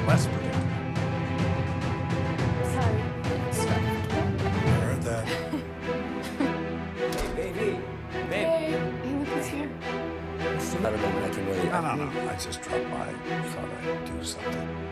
less predictable. Sorry. I heard that. Hey, baby. Babe. Hey, look who's here. I don't know when I can really... No. I just dropped by. Thought I'd do something.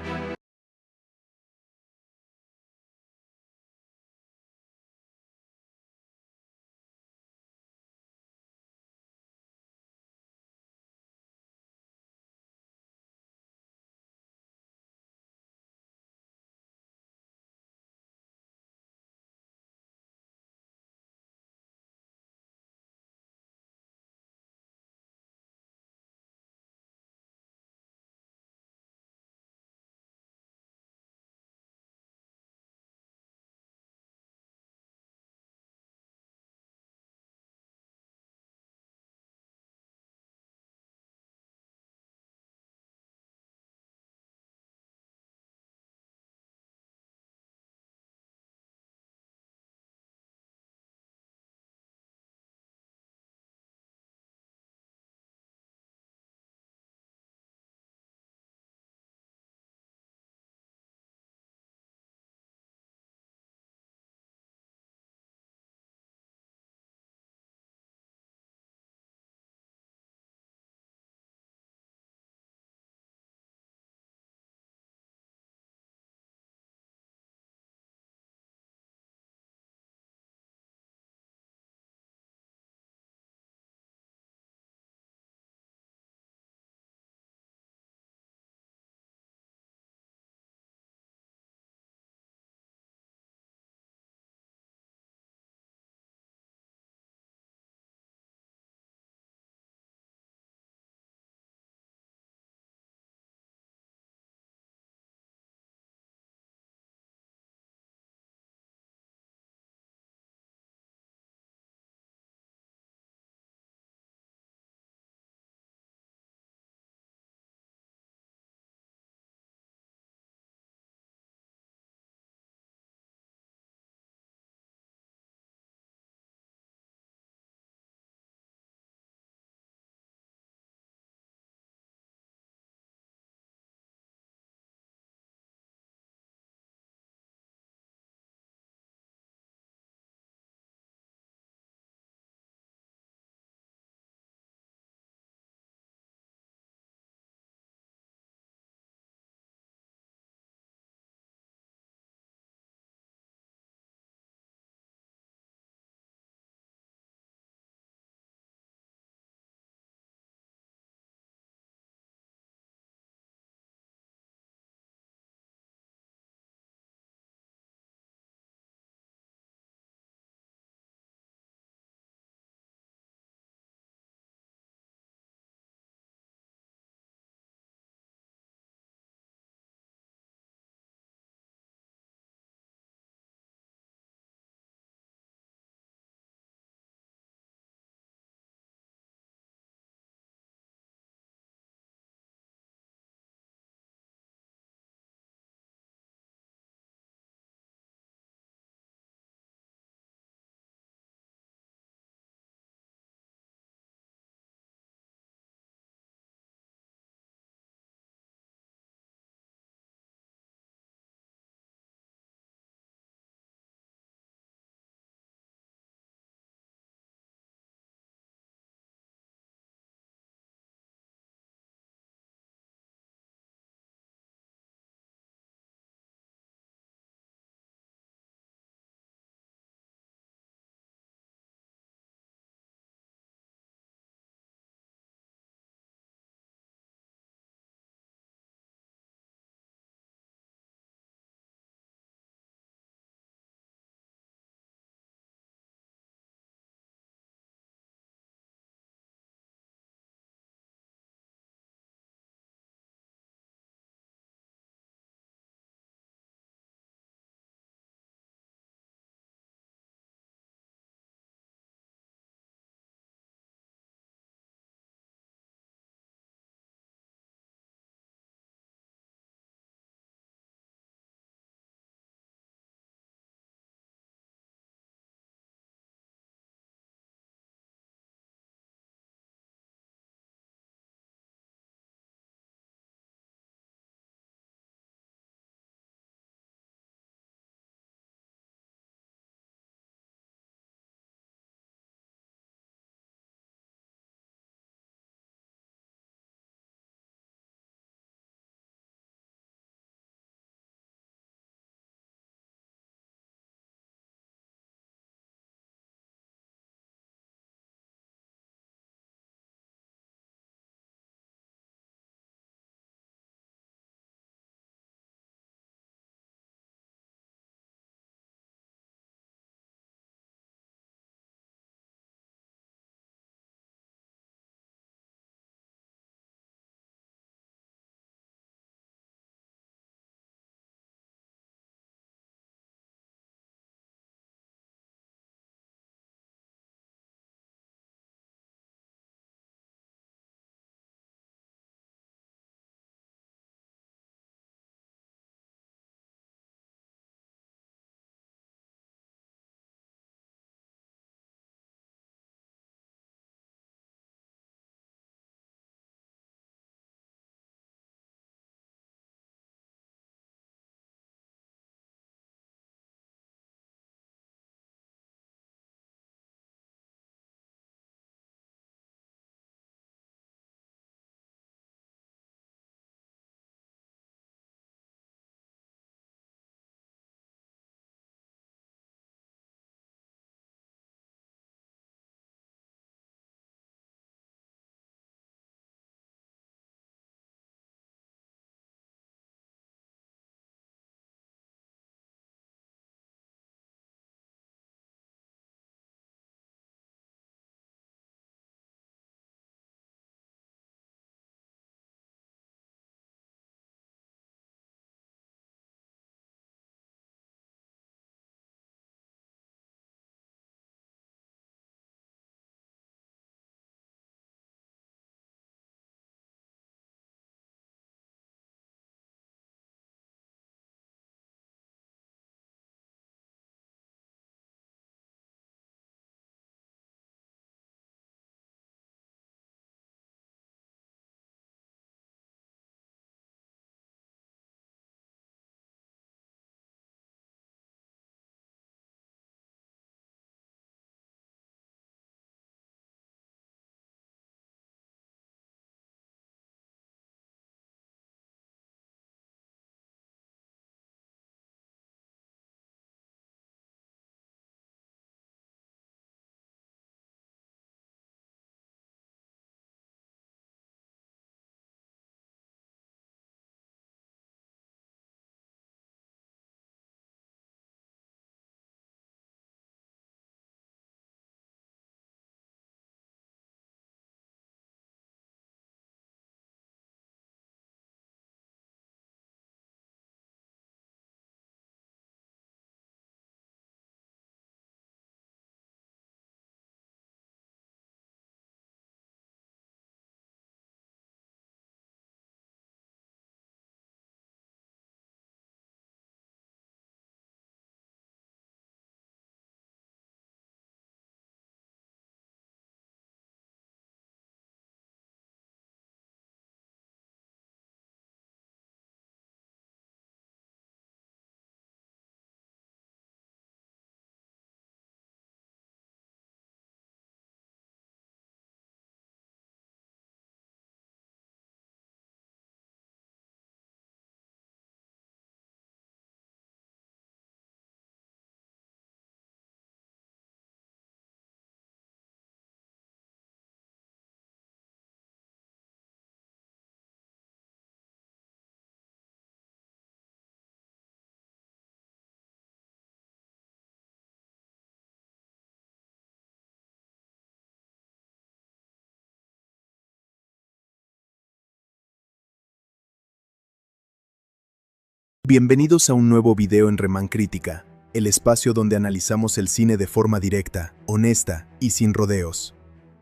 Bienvenidos a un nuevo video en Remán Crítica, el espacio donde analizamos el cine de forma directa, honesta y sin rodeos.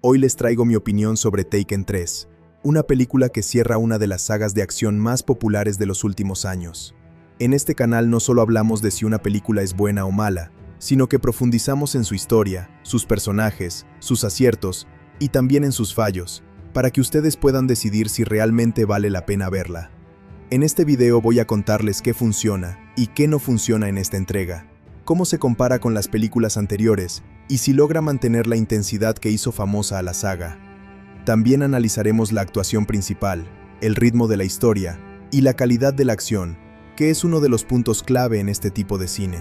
Hoy les traigo mi opinión sobre Taken 3, una película que cierra una de las sagas de acción más populares de los últimos años. En este canal no solo hablamos de si una película es buena o mala, sino que profundizamos en su historia, sus personajes, sus aciertos y también en sus fallos, para que ustedes puedan decidir si realmente vale la pena verla. En este video voy a contarles qué funciona y qué no funciona en esta entrega, cómo se compara con las películas anteriores y si logra mantener la intensidad que hizo famosa a la saga. También analizaremos la actuación principal, el ritmo de la historia y la calidad de la acción, que es uno de los puntos clave en este tipo de cine.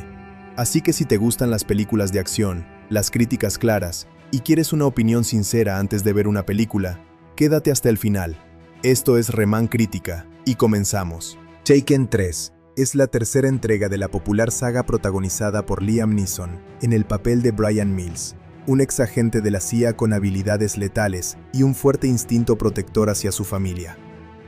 Así que si te gustan las películas de acción, las críticas claras y quieres una opinión sincera antes de ver una película, quédate hasta el final. Esto es Remán Crítica, y comenzamos. Taken 3 es la tercera entrega de la popular saga protagonizada por Liam Neeson, en el papel de Bryan Mills, un ex agente de la CIA con habilidades letales y un fuerte instinto protector hacia su familia.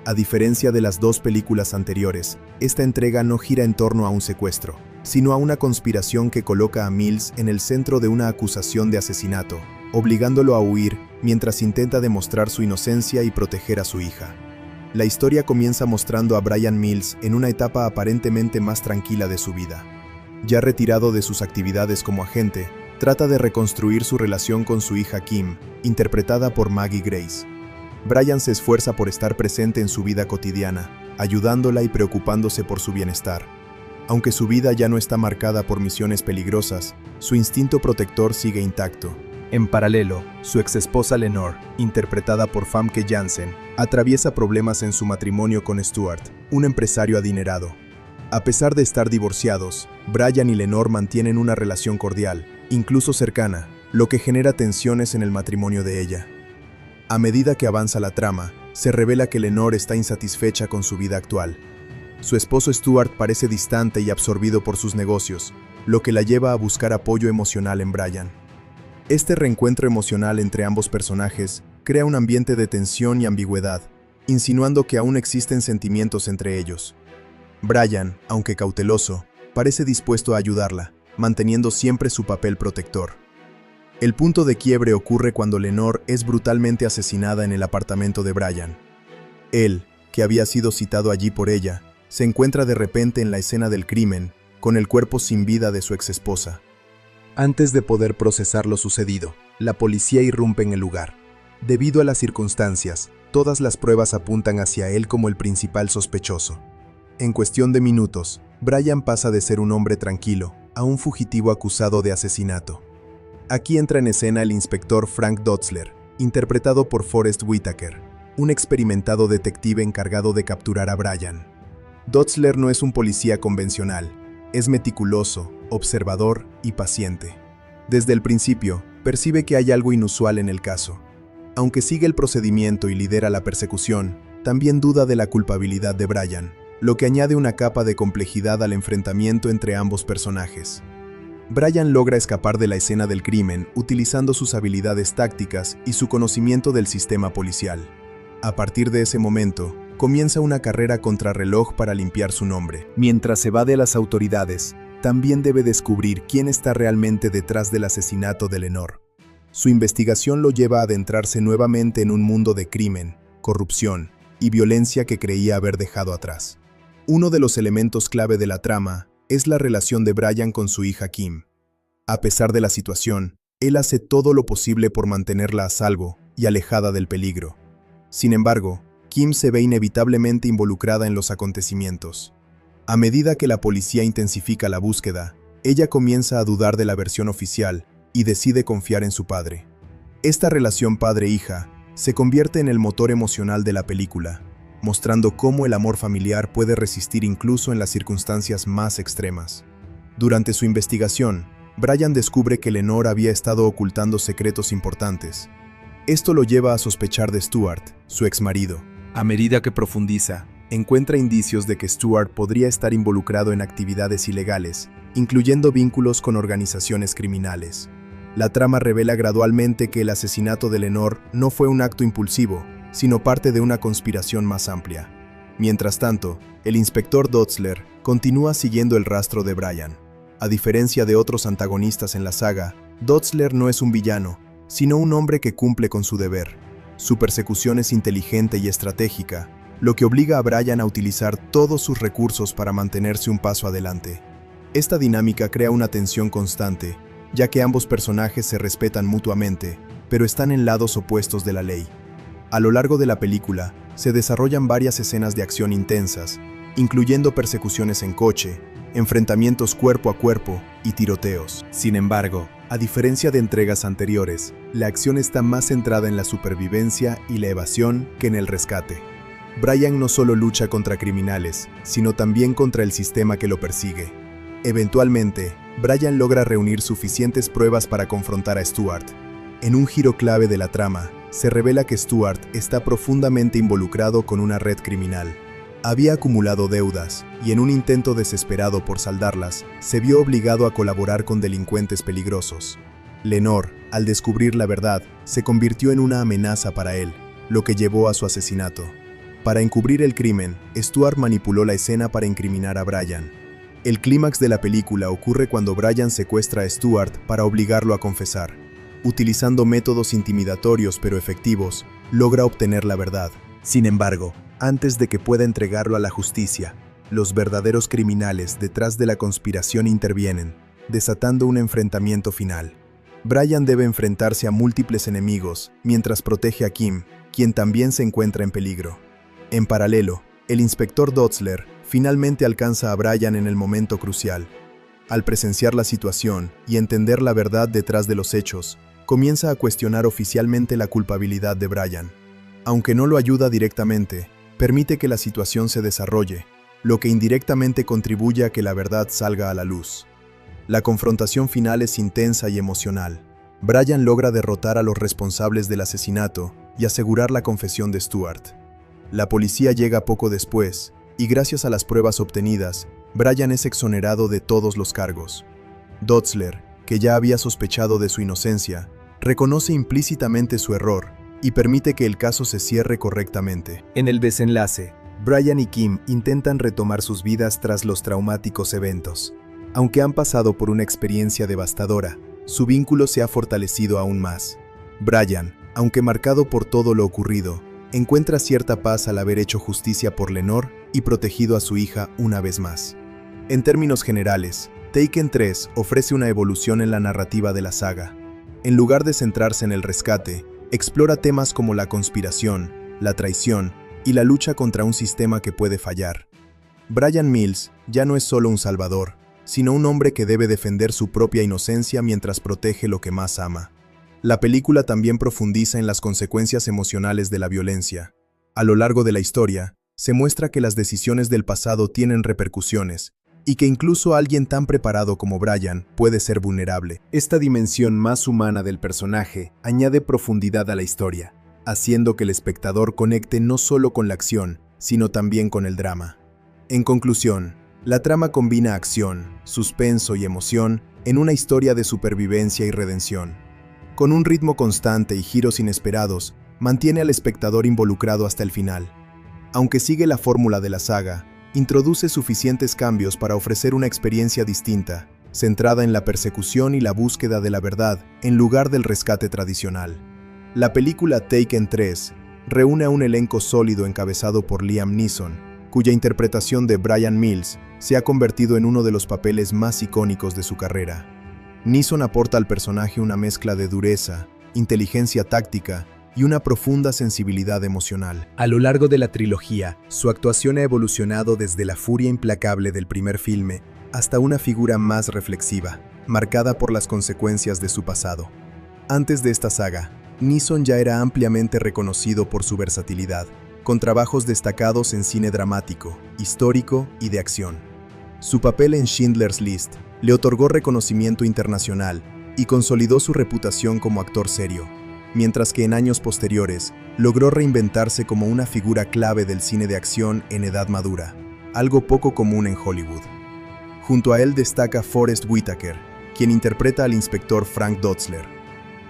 A diferencia de las dos películas anteriores, esta entrega no gira en torno a un secuestro, sino a una conspiración que coloca a Mills en el centro de una acusación de asesinato, obligándolo a huir mientras intenta demostrar su inocencia y proteger a su hija. La historia comienza mostrando a Bryan Mills en una etapa aparentemente más tranquila de su vida. Ya retirado de sus actividades como agente, trata de reconstruir su relación con su hija Kim, interpretada por Maggie Grace. Bryan se esfuerza por estar presente en su vida cotidiana, ayudándola y preocupándose por su bienestar. Aunque su vida ya no está marcada por misiones peligrosas, su instinto protector sigue intacto. En paralelo, su exesposa Lenore, interpretada por Famke Janssen, atraviesa problemas en su matrimonio con Stuart, un empresario adinerado. A pesar de estar divorciados, Bryan y Lenore mantienen una relación cordial, incluso cercana, lo que genera tensiones en el matrimonio de ella. A medida que avanza la trama, se revela que Lenore está insatisfecha con su vida actual. Su esposo Stuart parece distante y absorbido por sus negocios, lo que la lleva a buscar apoyo emocional en Bryan. Este reencuentro emocional entre ambos personajes crea un ambiente de tensión y ambigüedad, insinuando que aún existen sentimientos entre ellos. Bryan, aunque cauteloso, parece dispuesto a ayudarla, manteniendo siempre su papel protector. El punto de quiebre ocurre cuando Lenore es brutalmente asesinada en el apartamento de Bryan. Él, que había sido citado allí por ella, se encuentra de repente en la escena del crimen, con el cuerpo sin vida de su exesposa. Antes de poder procesar lo sucedido, la policía irrumpe en el lugar. Debido a las circunstancias, todas las pruebas apuntan hacia él como el principal sospechoso. En cuestión de minutos, Bryan pasa de ser un hombre tranquilo a un fugitivo acusado de asesinato. Aquí entra en escena el inspector Frank Dotzler, interpretado por Forest Whitaker, un experimentado detective encargado de capturar a Bryan. Dotzler no es un policía convencional, es meticuloso, observador y paciente. Desde el principio, percibe que hay algo inusual en el caso. Aunque sigue el procedimiento y lidera la persecución, también duda de la culpabilidad de Bryan, lo que añade una capa de complejidad al enfrentamiento entre ambos personajes. Bryan logra escapar de la escena del crimen utilizando sus habilidades tácticas y su conocimiento del sistema policial. A partir de ese momento, comienza una carrera contrarreloj para limpiar su nombre. Mientras evade a las autoridades, también debe descubrir quién está realmente detrás del asesinato de Lenore. Su investigación lo lleva a adentrarse nuevamente en un mundo de crimen, corrupción y violencia que creía haber dejado atrás. Uno de los elementos clave de la trama es la relación de Bryan con su hija Kim. A pesar de la situación, él hace todo lo posible por mantenerla a salvo y alejada del peligro. Sin embargo, Kim se ve inevitablemente involucrada en los acontecimientos. A medida que la policía intensifica la búsqueda, ella comienza a dudar de la versión oficial y decide confiar en su padre. Esta relación padre-hija se convierte en el motor emocional de la película, mostrando cómo el amor familiar puede resistir incluso en las circunstancias más extremas. Durante su investigación, Bryan descubre que Lenore había estado ocultando secretos importantes. Esto lo lleva a sospechar de Stuart, su exmarido. A medida que profundiza, encuentra indicios de que Stuart podría estar involucrado en actividades ilegales, incluyendo vínculos con organizaciones criminales. La trama revela gradualmente que el asesinato de Lenore no fue un acto impulsivo, sino parte de una conspiración más amplia. Mientras tanto, el inspector Dotzler continúa siguiendo el rastro de Brian. A diferencia de otros antagonistas en la saga, Dotzler no es un villano, sino un hombre que cumple con su deber. Su persecución es inteligente y estratégica, lo que obliga a Brian a utilizar todos sus recursos para mantenerse un paso adelante. Esta dinámica crea una tensión constante, ya que ambos personajes se respetan mutuamente, pero están en lados opuestos de la ley. A lo largo de la película, se desarrollan varias escenas de acción intensas, incluyendo persecuciones en coche, enfrentamientos cuerpo a cuerpo y tiroteos. Sin embargo, a diferencia de entregas anteriores, la acción está más centrada en la supervivencia y la evasión que en el rescate. Brian no solo lucha contra criminales, sino también contra el sistema que lo persigue. Eventualmente, Brian logra reunir suficientes pruebas para confrontar a Stuart. En un giro clave de la trama, se revela que Stuart está profundamente involucrado con una red criminal. Había acumulado deudas, y en un intento desesperado por saldarlas, se vio obligado a colaborar con delincuentes peligrosos. Lenore, al descubrir la verdad, se convirtió en una amenaza para él, lo que llevó a su asesinato. Para encubrir el crimen, Stuart manipuló la escena para incriminar a Brian. El clímax de la película ocurre cuando Brian secuestra a Stuart para obligarlo a confesar. Utilizando métodos intimidatorios pero efectivos, logra obtener la verdad. Sin embargo, antes de que pueda entregarlo a la justicia, los verdaderos criminales detrás de la conspiración intervienen, desatando un enfrentamiento final. Brian debe enfrentarse a múltiples enemigos, mientras protege a Kim, quien también se encuentra en peligro. En paralelo, el inspector Dotzler finalmente alcanza a Brian en el momento crucial. Al presenciar la situación y entender la verdad detrás de los hechos, comienza a cuestionar oficialmente la culpabilidad de Brian. Aunque no lo ayuda directamente, permite que la situación se desarrolle, lo que indirectamente contribuye a que la verdad salga a la luz. La confrontación final es intensa y emocional. Brian logra derrotar a los responsables del asesinato y asegurar la confesión de Stuart. La policía llega poco después, y gracias a las pruebas obtenidas, Brian es exonerado de todos los cargos. Dotzler, que ya había sospechado de su inocencia, reconoce implícitamente su error y permite que el caso se cierre correctamente. En el desenlace, Brian y Kim intentan retomar sus vidas tras los traumáticos eventos. Aunque han pasado por una experiencia devastadora, su vínculo se ha fortalecido aún más. Brian, aunque marcado por todo lo ocurrido, encuentra cierta paz al haber hecho justicia por Lenore y protegido a su hija una vez más. En términos generales, Taken 3 ofrece una evolución en la narrativa de la saga. En lugar de centrarse en el rescate, explora temas como la conspiración, la traición y la lucha contra un sistema que puede fallar. Brian Mills ya no es solo un salvador, sino un hombre que debe defender su propia inocencia mientras protege lo que más ama. La película también profundiza en las consecuencias emocionales de la violencia. A lo largo de la historia, se muestra que las decisiones del pasado tienen repercusiones, y que incluso alguien tan preparado como Brian puede ser vulnerable. Esta dimensión más humana del personaje añade profundidad a la historia, haciendo que el espectador conecte no solo con la acción, sino también con el drama. En conclusión, la trama combina acción, suspenso y emoción en una historia de supervivencia y redención. Con un ritmo constante y giros inesperados, mantiene al espectador involucrado hasta el final. Aunque sigue la fórmula de la saga, introduce suficientes cambios para ofrecer una experiencia distinta, centrada en la persecución y la búsqueda de la verdad, en lugar del rescate tradicional. La película Taken 3 reúne a un elenco sólido encabezado por Liam Neeson, cuya interpretación de Brian Mills se ha convertido en uno de los papeles más icónicos de su carrera. Neeson aporta al personaje una mezcla de dureza, inteligencia táctica y una profunda sensibilidad emocional. A lo largo de la trilogía, su actuación ha evolucionado desde la furia implacable del primer filme hasta una figura más reflexiva, marcada por las consecuencias de su pasado. Antes de esta saga, Neeson ya era ampliamente reconocido por su versatilidad, con trabajos destacados en cine dramático, histórico y de acción. Su papel en Schindler's List le otorgó reconocimiento internacional y consolidó su reputación como actor serio, mientras que en años posteriores logró reinventarse como una figura clave del cine de acción en edad madura, algo poco común en Hollywood. Junto a él destaca Forest Whitaker, quien interpreta al inspector Frank Dotzler.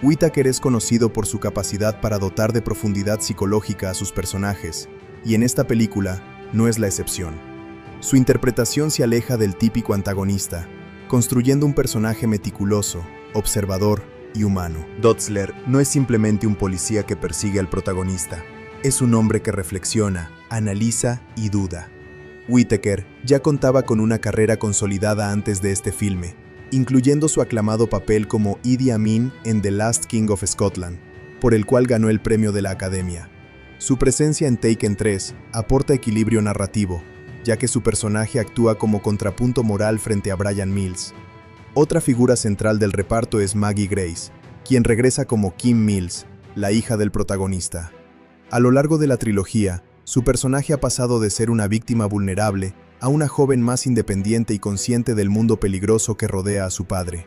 Whitaker es conocido por su capacidad para dotar de profundidad psicológica a sus personajes, y en esta película no es la excepción. Su interpretación se aleja del típico antagonista, construyendo un personaje meticuloso, observador y humano. Dotzler no es simplemente un policía que persigue al protagonista, es un hombre que reflexiona, analiza y duda. Whittaker ya contaba con una carrera consolidada antes de este filme, incluyendo su aclamado papel como Idi Amin en The Last King of Scotland, por el cual ganó el premio de la Academia. Su presencia en Taken 3 aporta equilibrio narrativo, ya que su personaje actúa como contrapunto moral frente a Brian Mills. Otra figura central del reparto es Maggie Grace, quien regresa como Kim Mills, la hija del protagonista. A lo largo de la trilogía, su personaje ha pasado de ser una víctima vulnerable a una joven más independiente y consciente del mundo peligroso que rodea a su padre.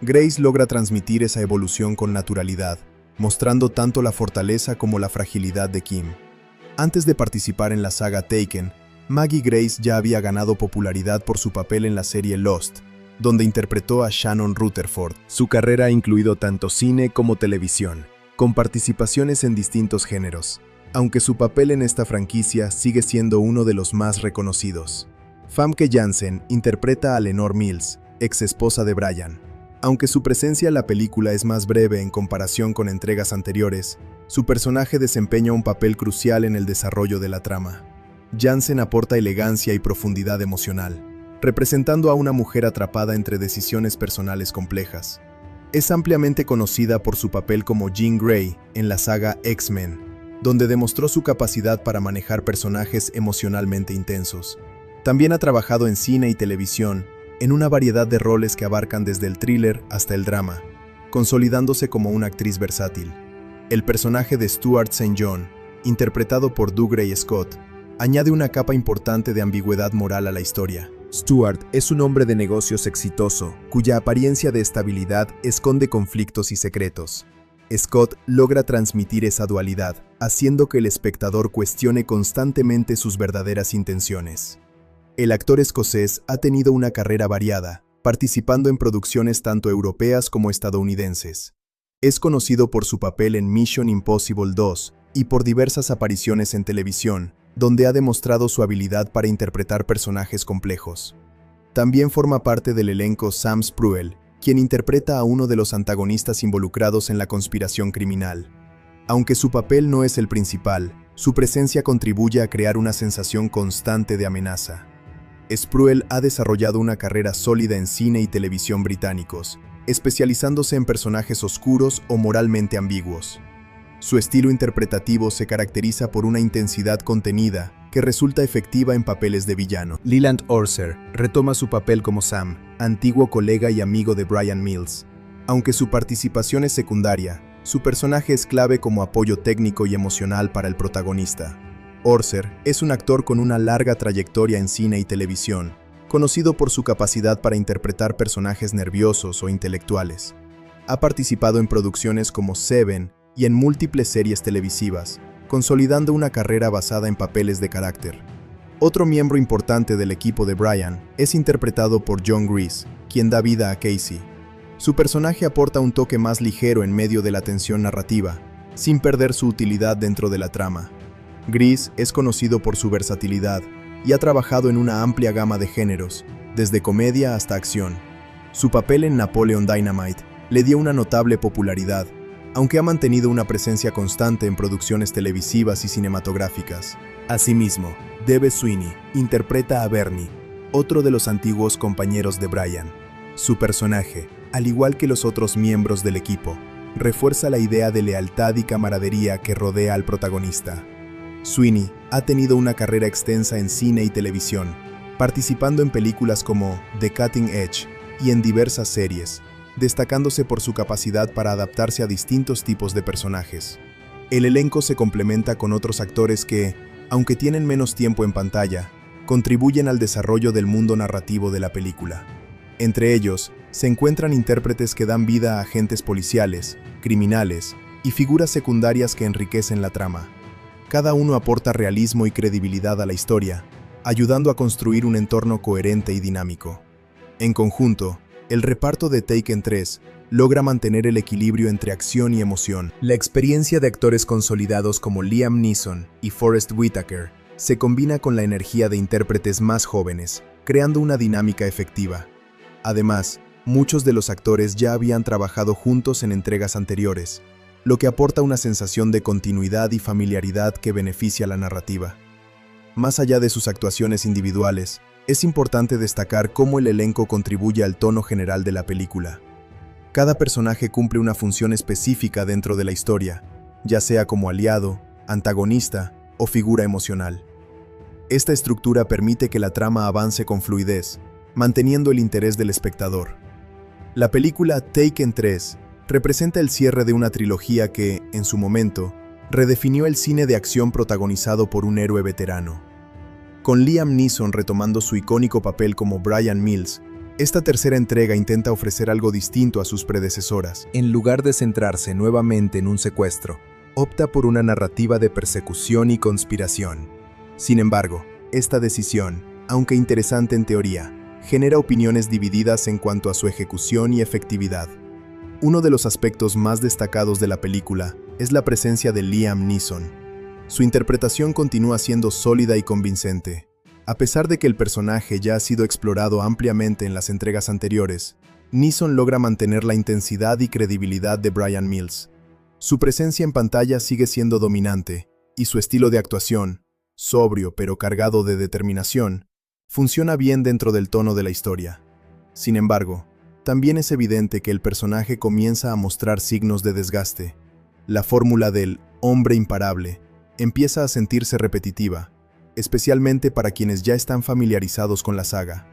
Grace logra transmitir esa evolución con naturalidad, mostrando tanto la fortaleza como la fragilidad de Kim. Antes de participar en la saga Taken, Maggie Grace ya había ganado popularidad por su papel en la serie Lost, donde interpretó a Shannon Rutherford. Su carrera ha incluido tanto cine como televisión, con participaciones en distintos géneros, aunque su papel en esta franquicia sigue siendo uno de los más reconocidos. Famke Janssen interpreta a Lenore Mills, ex esposa de Brian. Aunque su presencia en la película es más breve en comparación con entregas anteriores, su personaje desempeña un papel crucial en el desarrollo de la trama. Janssen aporta elegancia y profundidad emocional, representando a una mujer atrapada entre decisiones personales complejas. Es ampliamente conocida por su papel como Jean Grey en la saga X-Men, donde demostró su capacidad para manejar personajes emocionalmente intensos. También ha trabajado en cine y televisión, en una variedad de roles que abarcan desde el thriller hasta el drama, consolidándose como una actriz versátil. El personaje de Stuart St. John, interpretado por Dougray Scott, añade una capa importante de ambigüedad moral a la historia. Stuart es un hombre de negocios exitoso, cuya apariencia de estabilidad esconde conflictos y secretos. Scott logra transmitir esa dualidad, haciendo que el espectador cuestione constantemente sus verdaderas intenciones. El actor escocés ha tenido una carrera variada, participando en producciones tanto europeas como estadounidenses. Es conocido por su papel en Mission Impossible 2 y por diversas apariciones en televisión, donde ha demostrado su habilidad para interpretar personajes complejos. También forma parte del elenco Sam Spruell, quien interpreta a uno de los antagonistas involucrados en la conspiración criminal. Aunque su papel no es el principal, su presencia contribuye a crear una sensación constante de amenaza. Spruell ha desarrollado una carrera sólida en cine y televisión británicos, especializándose en personajes oscuros o moralmente ambiguos. Su estilo interpretativo se caracteriza por una intensidad contenida que resulta efectiva en papeles de villano. Leland Orser retoma su papel como Sam, antiguo colega y amigo de Brian Mills. Aunque su participación es secundaria, su personaje es clave como apoyo técnico y emocional para el protagonista. Orser es un actor con una larga trayectoria en cine y televisión, conocido por su capacidad para interpretar personajes nerviosos o intelectuales. Ha participado en producciones como Seven y en múltiples series televisivas, consolidando una carrera basada en papeles de carácter. Otro miembro importante del equipo de Brian es interpretado por John Grease, quien da vida a Casey. Su personaje aporta un toque más ligero en medio de la tensión narrativa, sin perder su utilidad dentro de la trama. Grease es conocido por su versatilidad y ha trabajado en una amplia gama de géneros, desde comedia hasta acción. Su papel en Napoleon Dynamite le dio una notable popularidad, aunque ha mantenido una presencia constante en producciones televisivas y cinematográficas. Asimismo, Debe Sweeney interpreta a Bernie, otro de los antiguos compañeros de Brian. Su personaje, al igual que los otros miembros del equipo, refuerza la idea de lealtad y camaradería que rodea al protagonista. Sweeney ha tenido una carrera extensa en cine y televisión, participando en películas como The Cutting Edge y en diversas series, destacándose por su capacidad para adaptarse a distintos tipos de personajes. El elenco se complementa con otros actores que, aunque tienen menos tiempo en pantalla, contribuyen al desarrollo del mundo narrativo de la película. Entre ellos, se encuentran intérpretes que dan vida a agentes policiales, criminales y figuras secundarias que enriquecen la trama. Cada uno aporta realismo y credibilidad a la historia, ayudando a construir un entorno coherente y dinámico. En conjunto, el reparto de Taken 3 logra mantener el equilibrio entre acción y emoción. La experiencia de actores consolidados como Liam Neeson y Forest Whitaker se combina con la energía de intérpretes más jóvenes, creando una dinámica efectiva. Además, muchos de los actores ya habían trabajado juntos en entregas anteriores, lo que aporta una sensación de continuidad y familiaridad que beneficia la narrativa. Más allá de sus actuaciones individuales, es importante destacar cómo el elenco contribuye al tono general de la película. Cada personaje cumple una función específica dentro de la historia, ya sea como aliado, antagonista o figura emocional. Esta estructura permite que la trama avance con fluidez, manteniendo el interés del espectador. La película Taken 3 representa el cierre de una trilogía que, en su momento, redefinió el cine de acción protagonizado por un héroe veterano. Con Liam Neeson retomando su icónico papel como Bryan Mills, esta tercera entrega intenta ofrecer algo distinto a sus predecesoras. En lugar de centrarse nuevamente en un secuestro, opta por una narrativa de persecución y conspiración. Sin embargo, esta decisión, aunque interesante en teoría, genera opiniones divididas en cuanto a su ejecución y efectividad. Uno de los aspectos más destacados de la película es la presencia de Liam Neeson. Su interpretación continúa siendo sólida y convincente. A pesar de que el personaje ya ha sido explorado ampliamente en las entregas anteriores, Neeson logra mantener la intensidad y credibilidad de Bryan Mills. Su presencia en pantalla sigue siendo dominante, y su estilo de actuación, sobrio pero cargado de determinación, funciona bien dentro del tono de la historia. Sin embargo, también es evidente que el personaje comienza a mostrar signos de desgaste. La fórmula del hombre imparable empieza a sentirse repetitiva, especialmente para quienes ya están familiarizados con la saga.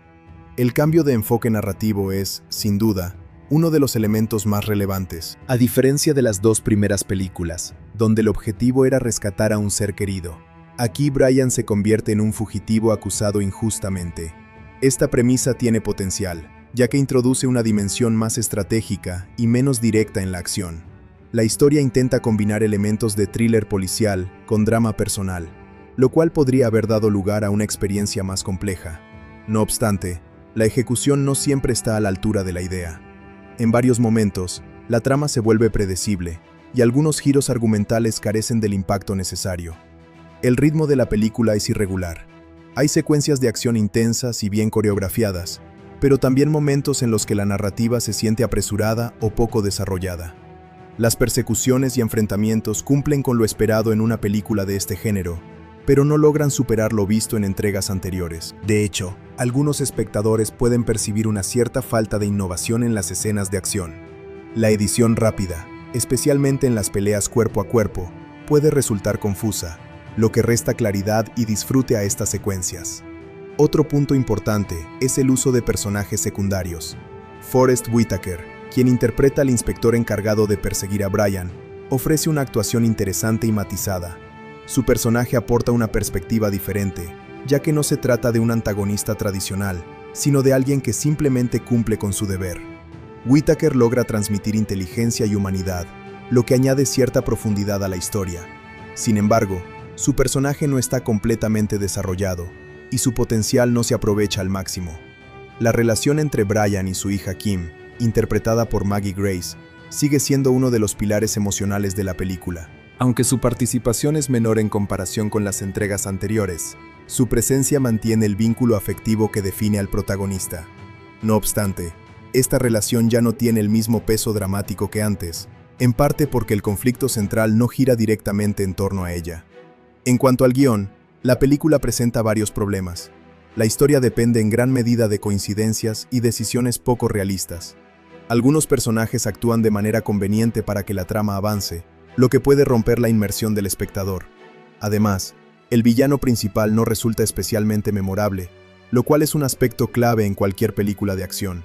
El cambio de enfoque narrativo es, sin duda, uno de los elementos más relevantes. A diferencia de las dos primeras películas, donde el objetivo era rescatar a un ser querido, aquí Bryan se convierte en un fugitivo acusado injustamente. Esta premisa tiene potencial, ya que introduce una dimensión más estratégica y menos directa en la acción. La historia intenta combinar elementos de thriller policial con drama personal, lo cual podría haber dado lugar a una experiencia más compleja. No obstante, la ejecución no siempre está a la altura de la idea. En varios momentos, la trama se vuelve predecible, y algunos giros argumentales carecen del impacto necesario. El ritmo de la película es irregular. Hay secuencias de acción intensas y bien coreografiadas, pero también momentos en los que la narrativa se siente apresurada o poco desarrollada. Las persecuciones y enfrentamientos cumplen con lo esperado en una película de este género, pero no logran superar lo visto en entregas anteriores. De hecho, algunos espectadores pueden percibir una cierta falta de innovación en las escenas de acción. La edición rápida, especialmente en las peleas cuerpo a cuerpo, puede resultar confusa, lo que resta claridad y disfrute a estas secuencias. Otro punto importante es el uso de personajes secundarios. Forest Whitaker, quien interpreta al inspector encargado de perseguir a Bryan, ofrece una actuación interesante y matizada. Su personaje aporta una perspectiva diferente, ya que no se trata de un antagonista tradicional, sino de alguien que simplemente cumple con su deber. Whitaker logra transmitir inteligencia y humanidad, lo que añade cierta profundidad a la historia. Sin embargo, su personaje no está completamente desarrollado, y su potencial no se aprovecha al máximo. La relación entre Bryan y su hija Kim, interpretada por Maggie Grace, sigue siendo uno de los pilares emocionales de la película. Aunque su participación es menor en comparación con las entregas anteriores, su presencia mantiene el vínculo afectivo que define al protagonista. No obstante, esta relación ya no tiene el mismo peso dramático que antes, en parte porque el conflicto central no gira directamente en torno a ella. En cuanto al guión, la película presenta varios problemas. La historia depende en gran medida de coincidencias y decisiones poco realistas. Algunos personajes actúan de manera conveniente para que la trama avance, lo que puede romper la inmersión del espectador. Además, el villano principal no resulta especialmente memorable, lo cual es un aspecto clave en cualquier película de acción.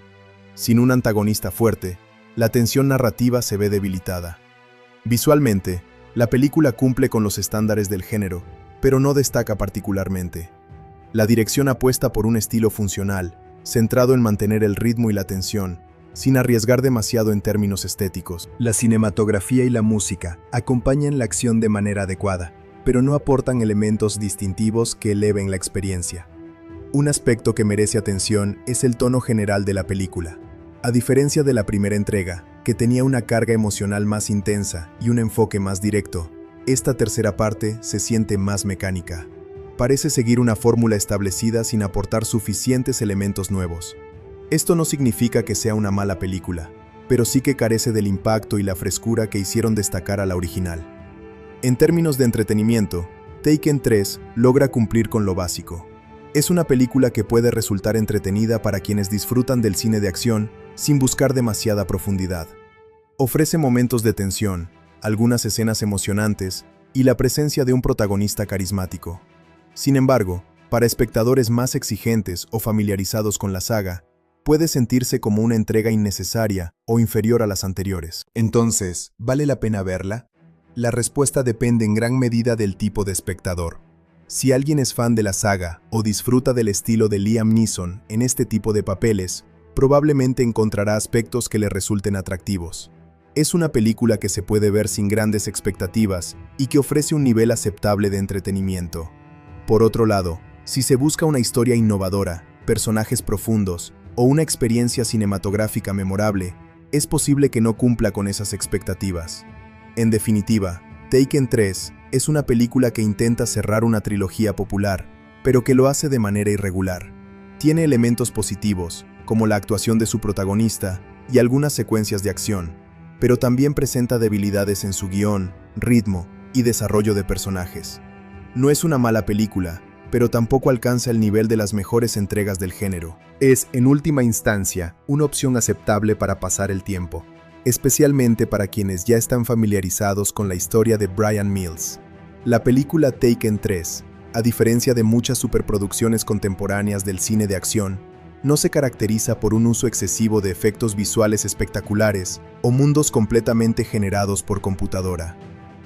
Sin un antagonista fuerte, la tensión narrativa se ve debilitada. Visualmente, la película cumple con los estándares del género, pero no destaca particularmente. La dirección apuesta por un estilo funcional, centrado en mantener el ritmo y la tensión, sin arriesgar demasiado en términos estéticos. La cinematografía y la música acompañan la acción de manera adecuada, pero no aportan elementos distintivos que eleven la experiencia. Un aspecto que merece atención es el tono general de la película. A diferencia de la primera entrega, que tenía una carga emocional más intensa y un enfoque más directo, esta tercera parte se siente más mecánica. parece seguir una fórmula establecida sin aportar suficientes elementos nuevos. Esto no significa que sea una mala película, pero sí que carece del impacto y la frescura que hicieron destacar a la original. En términos de entretenimiento, Taken 3 logra cumplir con lo básico. Es una película que puede resultar entretenida para quienes disfrutan del cine de acción sin buscar demasiada profundidad. Ofrece momentos de tensión, algunas escenas emocionantes y la presencia de un protagonista carismático. Sin embargo, para espectadores más exigentes o familiarizados con la saga, puede sentirse como una entrega innecesaria o inferior a las anteriores. Entonces, ¿vale la pena verla? La respuesta depende en gran medida del tipo de espectador. Si alguien es fan de la saga o disfruta del estilo de Liam Neeson en este tipo de papeles, probablemente encontrará aspectos que le resulten atractivos. Es una película que se puede ver sin grandes expectativas y que ofrece un nivel aceptable de entretenimiento. Por otro lado, si se busca una historia innovadora, personajes profundos o una experiencia cinematográfica memorable, es posible que no cumpla con esas expectativas. En definitiva, Taken 3 es una película que intenta cerrar una trilogía popular, pero que lo hace de manera irregular. Tiene elementos positivos, como la actuación de su protagonista y algunas secuencias de acción, pero también presenta debilidades en su guión, ritmo y desarrollo de personajes. No es una mala película, pero tampoco alcanza el nivel de las mejores entregas del género. Es, en última instancia, una opción aceptable para pasar el tiempo, especialmente para quienes ya están familiarizados con la historia de Bryan Mills. La película Taken 3, a diferencia de muchas superproducciones contemporáneas del cine de acción, no se caracteriza por un uso excesivo de efectos visuales espectaculares o mundos completamente generados por computadora.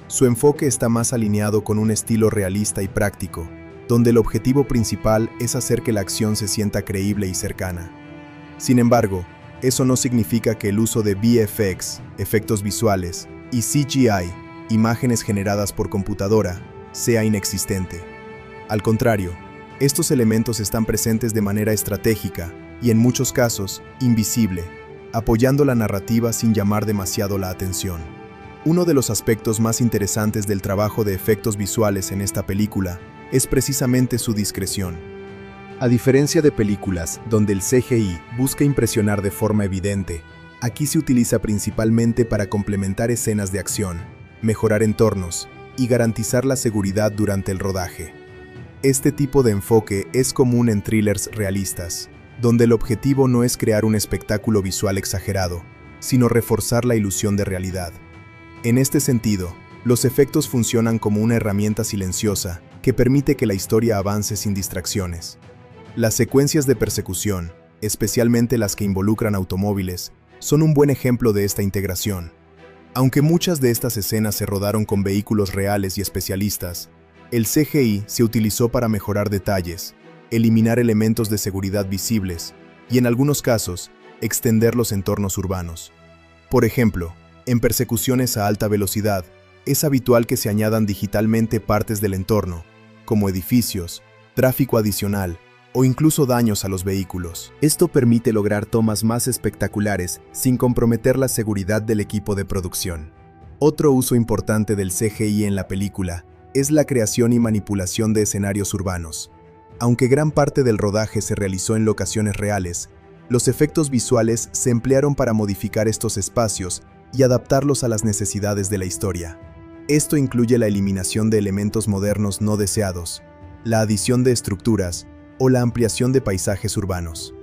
Su enfoque está más alineado con un estilo realista y práctico, donde el objetivo principal es hacer que la acción se sienta creíble y cercana. Sin embargo, eso no significa que el uso de VFX, efectos visuales, y CGI, imágenes generadas por computadora, sea inexistente. Al contrario, estos elementos están presentes de manera estratégica y, en muchos casos, invisible, apoyando la narrativa sin llamar demasiado la atención. Uno de los aspectos más interesantes del trabajo de efectos visuales en esta película es precisamente su discreción. A diferencia de películas donde el CGI busca impresionar de forma evidente, aquí se utiliza principalmente para complementar escenas de acción, mejorar entornos y garantizar la seguridad durante el rodaje. Este tipo de enfoque es común en thrillers realistas, donde el objetivo no es crear un espectáculo visual exagerado, sino reforzar la ilusión de realidad. En este sentido, los efectos funcionan como una herramienta silenciosa que permite que la historia avance sin distracciones. Las secuencias de persecución, especialmente las que involucran automóviles, son un buen ejemplo de esta integración. Aunque muchas de estas escenas se rodaron con vehículos reales y especialistas, el CGI se utilizó para mejorar detalles, eliminar elementos de seguridad visibles y, en algunos casos, extender los entornos urbanos. Por ejemplo, en persecuciones a alta velocidad, es habitual que se añadan digitalmente partes del entorno, como edificios, tráfico adicional o incluso daños a los vehículos. Esto permite lograr tomas más espectaculares sin comprometer la seguridad del equipo de producción. Otro uso importante del CGI en la película es la creación y manipulación de escenarios urbanos. Aunque gran parte del rodaje se realizó en locaciones reales, los efectos visuales se emplearon para modificar estos espacios y adaptarlos a las necesidades de la historia. Esto incluye la eliminación de elementos modernos no deseados, la adición de estructuras o la ampliación de paisajes urbanos.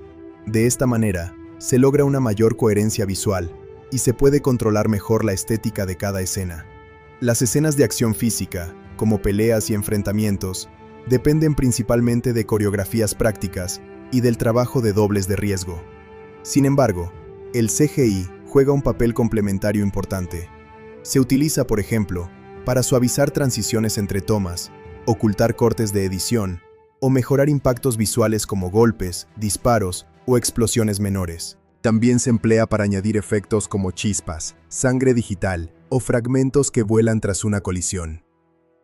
De esta manera, se logra una mayor coherencia visual y se puede controlar mejor la estética de cada escena. Las escenas de acción física, como peleas y enfrentamientos, dependen principalmente de coreografías prácticas y del trabajo de dobles de riesgo. Sin embargo, el CGI juega un papel complementario importante. Se utiliza, por ejemplo, para suavizar transiciones entre tomas, ocultar cortes de edición o mejorar impactos visuales como golpes, disparos o explosiones menores. También se emplea para añadir efectos como chispas, sangre digital o fragmentos que vuelan tras una colisión.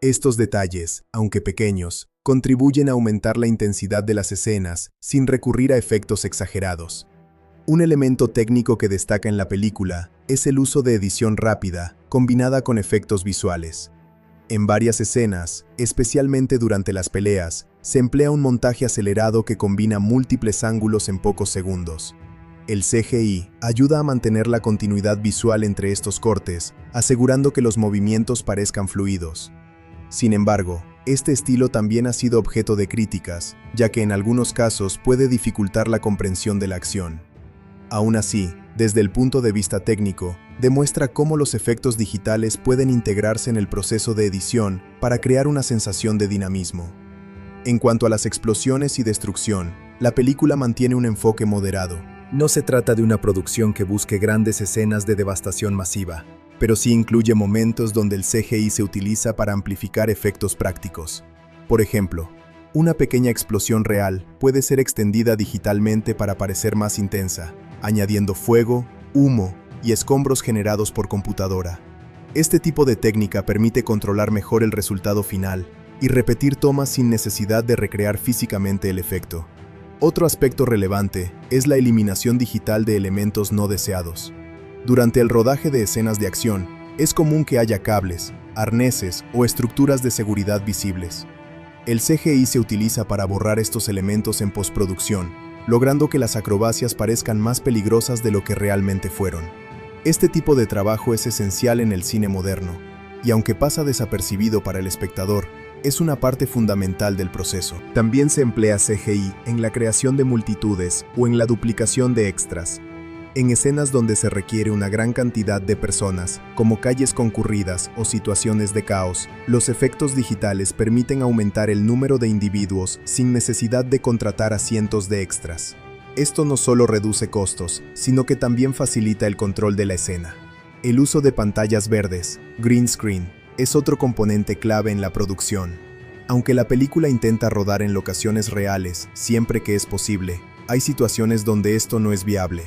Estos detalles, aunque pequeños, contribuyen a aumentar la intensidad de las escenas sin recurrir a efectos exagerados. Un elemento técnico que destaca en la película es el uso de edición rápida, combinada con efectos visuales. En varias escenas, especialmente durante las peleas, se emplea un montaje acelerado que combina múltiples ángulos en pocos segundos. El CGI ayuda a mantener la continuidad visual entre estos cortes, asegurando que los movimientos parezcan fluidos. Sin embargo, este estilo también ha sido objeto de críticas, ya que en algunos casos puede dificultar la comprensión de la acción. Aún así, desde el punto de vista técnico, demuestra cómo los efectos digitales pueden integrarse en el proceso de edición para crear una sensación de dinamismo. En cuanto a las explosiones y destrucción, la película mantiene un enfoque moderado. No se trata de una producción que busque grandes escenas de devastación masiva, pero sí incluye momentos donde el CGI se utiliza para amplificar efectos prácticos. Por ejemplo, una pequeña explosión real puede ser extendida digitalmente para parecer más intensa, añadiendo fuego, humo y escombros generados por computadora. Este tipo de técnica permite controlar mejor el resultado final y repetir tomas sin necesidad de recrear físicamente el efecto. Otro aspecto relevante es la eliminación digital de elementos no deseados. Durante el rodaje de escenas de acción, es común que haya cables, arneses o estructuras de seguridad visibles. El CGI se utiliza para borrar estos elementos en postproducción, logrando que las acrobacias parezcan más peligrosas de lo que realmente fueron. Este tipo de trabajo es esencial en el cine moderno, y aunque pasa desapercibido para el espectador, es una parte fundamental del proceso. También se emplea CGI en la creación de multitudes o en la duplicación de extras. En escenas donde se requiere una gran cantidad de personas, como calles concurridas o situaciones de caos, los efectos digitales permiten aumentar el número de individuos sin necesidad de contratar a cientos de extras. Esto no solo reduce costos, sino que también facilita el control de la escena. El uso de pantallas verdes, green screen, es otro componente clave en la producción. Aunque la película intenta rodar en locaciones reales, siempre que es posible, hay situaciones donde esto no es viable.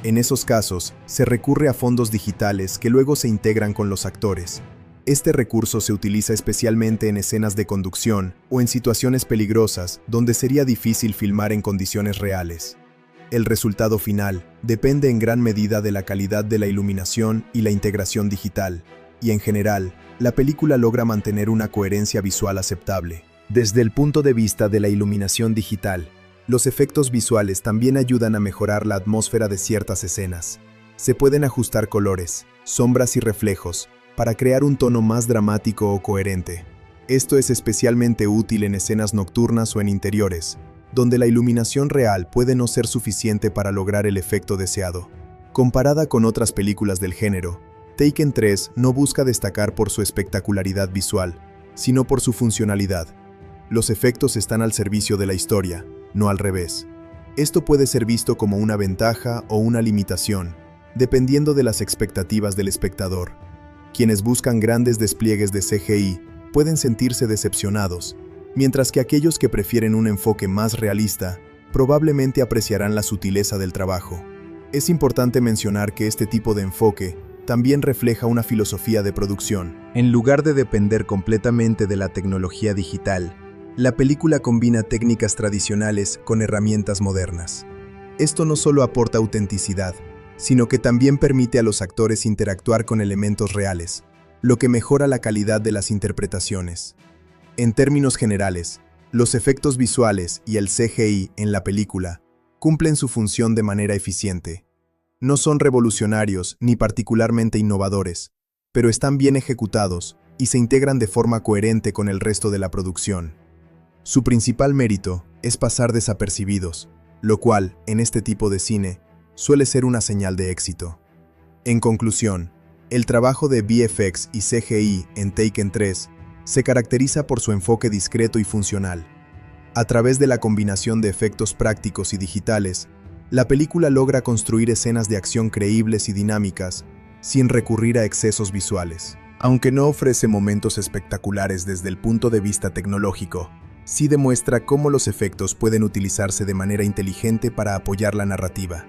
En esos casos, se recurre a fondos digitales que luego se integran con los actores. Este recurso se utiliza especialmente en escenas de conducción o en situaciones peligrosas donde sería difícil filmar en condiciones reales. El resultado final depende en gran medida de la calidad de la iluminación y la integración digital, y en general, la película logra mantener una coherencia visual aceptable. Desde el punto de vista de la iluminación digital, los efectos visuales también ayudan a mejorar la atmósfera de ciertas escenas. Se pueden ajustar colores, sombras y reflejos para crear un tono más dramático o coherente. Esto es especialmente útil en escenas nocturnas o en interiores, donde la iluminación real puede no ser suficiente para lograr el efecto deseado. Comparada con otras películas del género, Taken 3 no busca destacar por su espectacularidad visual, sino por su funcionalidad. Los efectos están al servicio de la historia, no al revés. Esto puede ser visto como una ventaja o una limitación, dependiendo de las expectativas del espectador. Quienes buscan grandes despliegues de CGI pueden sentirse decepcionados, mientras que aquellos que prefieren un enfoque más realista probablemente apreciarán la sutileza del trabajo. Es importante mencionar que este tipo de enfoque también refleja una filosofía de producción. En lugar de depender completamente de la tecnología digital, la película combina técnicas tradicionales con herramientas modernas. Esto no solo aporta autenticidad, sino que también permite a los actores interactuar con elementos reales, lo que mejora la calidad de las interpretaciones. En términos generales, los efectos visuales y el CGI en la película cumplen su función de manera eficiente. No son revolucionarios ni particularmente innovadores, pero están bien ejecutados y se integran de forma coherente con el resto de la producción. Su principal mérito es pasar desapercibidos, lo cual, en este tipo de cine, suele ser una señal de éxito. En conclusión, el trabajo de VFX y CGI en Taken 3 se caracteriza por su enfoque discreto y funcional. A través de la combinación de efectos prácticos y digitales, la película logra construir escenas de acción creíbles y dinámicas, sin recurrir a excesos visuales. Aunque no ofrece momentos espectaculares desde el punto de vista tecnológico, sí demuestra cómo los efectos pueden utilizarse de manera inteligente para apoyar la narrativa.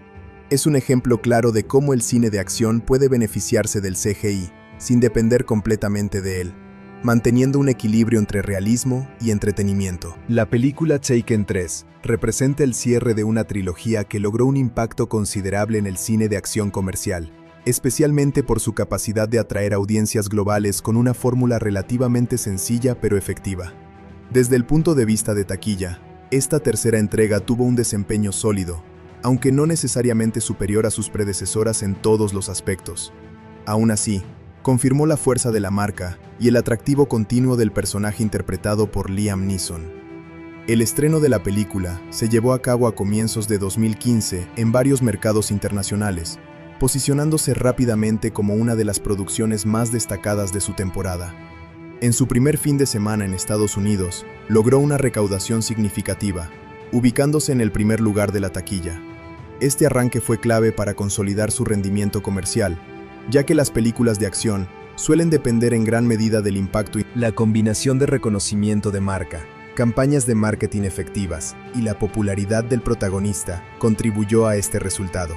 Es un ejemplo claro de cómo el cine de acción puede beneficiarse del CGI, sin depender completamente de él, manteniendo un equilibrio entre realismo y entretenimiento. La película Taken 3 representa el cierre de una trilogía que logró un impacto considerable en el cine de acción comercial, especialmente por su capacidad de atraer audiencias globales con una fórmula relativamente sencilla pero efectiva. Desde el punto de vista de taquilla, esta tercera entrega tuvo un desempeño sólido, aunque no necesariamente superior a sus predecesoras en todos los aspectos. Aún así, confirmó la fuerza de la marca y el atractivo continuo del personaje interpretado por Liam Neeson. El estreno de la película se llevó a cabo a comienzos de 2015 en varios mercados internacionales, posicionándose rápidamente como una de las producciones más destacadas de su temporada. En su primer fin de semana en Estados Unidos, logró una recaudación significativa, ubicándose en el primer lugar de la taquilla. Este arranque fue clave para consolidar su rendimiento comercial, ya que las películas de acción suelen depender en gran medida del impacto y la combinación de reconocimiento de marca, campañas de marketing efectivas y la popularidad del protagonista contribuyó a este resultado.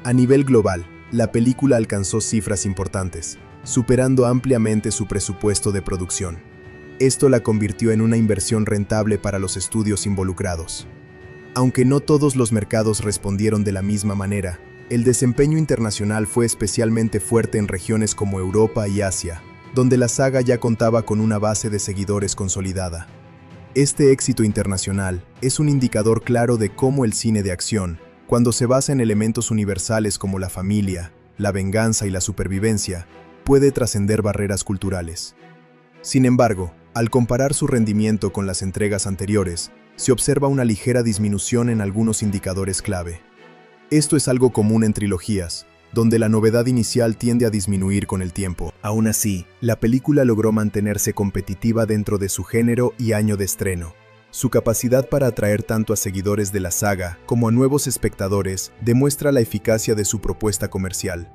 A nivel global, la película alcanzó cifras importantes, superando ampliamente su presupuesto de producción. Esto la convirtió en una inversión rentable para los estudios involucrados. Aunque no todos los mercados respondieron de la misma manera, el desempeño internacional fue especialmente fuerte en regiones como Europa y Asia, donde la saga ya contaba con una base de seguidores consolidada. Este éxito internacional es un indicador claro de cómo el cine de acción, cuando se basa en elementos universales como la familia, la venganza y la supervivencia, puede trascender barreras culturales. Sin embargo, al comparar su rendimiento con las entregas anteriores, se observa una ligera disminución en algunos indicadores clave. Esto es algo común en trilogías, donde la novedad inicial tiende a disminuir con el tiempo. Aún así, la película logró mantenerse competitiva dentro de su género y año de estreno. Su capacidad para atraer tanto a seguidores de la saga como a nuevos espectadores demuestra la eficacia de su propuesta comercial.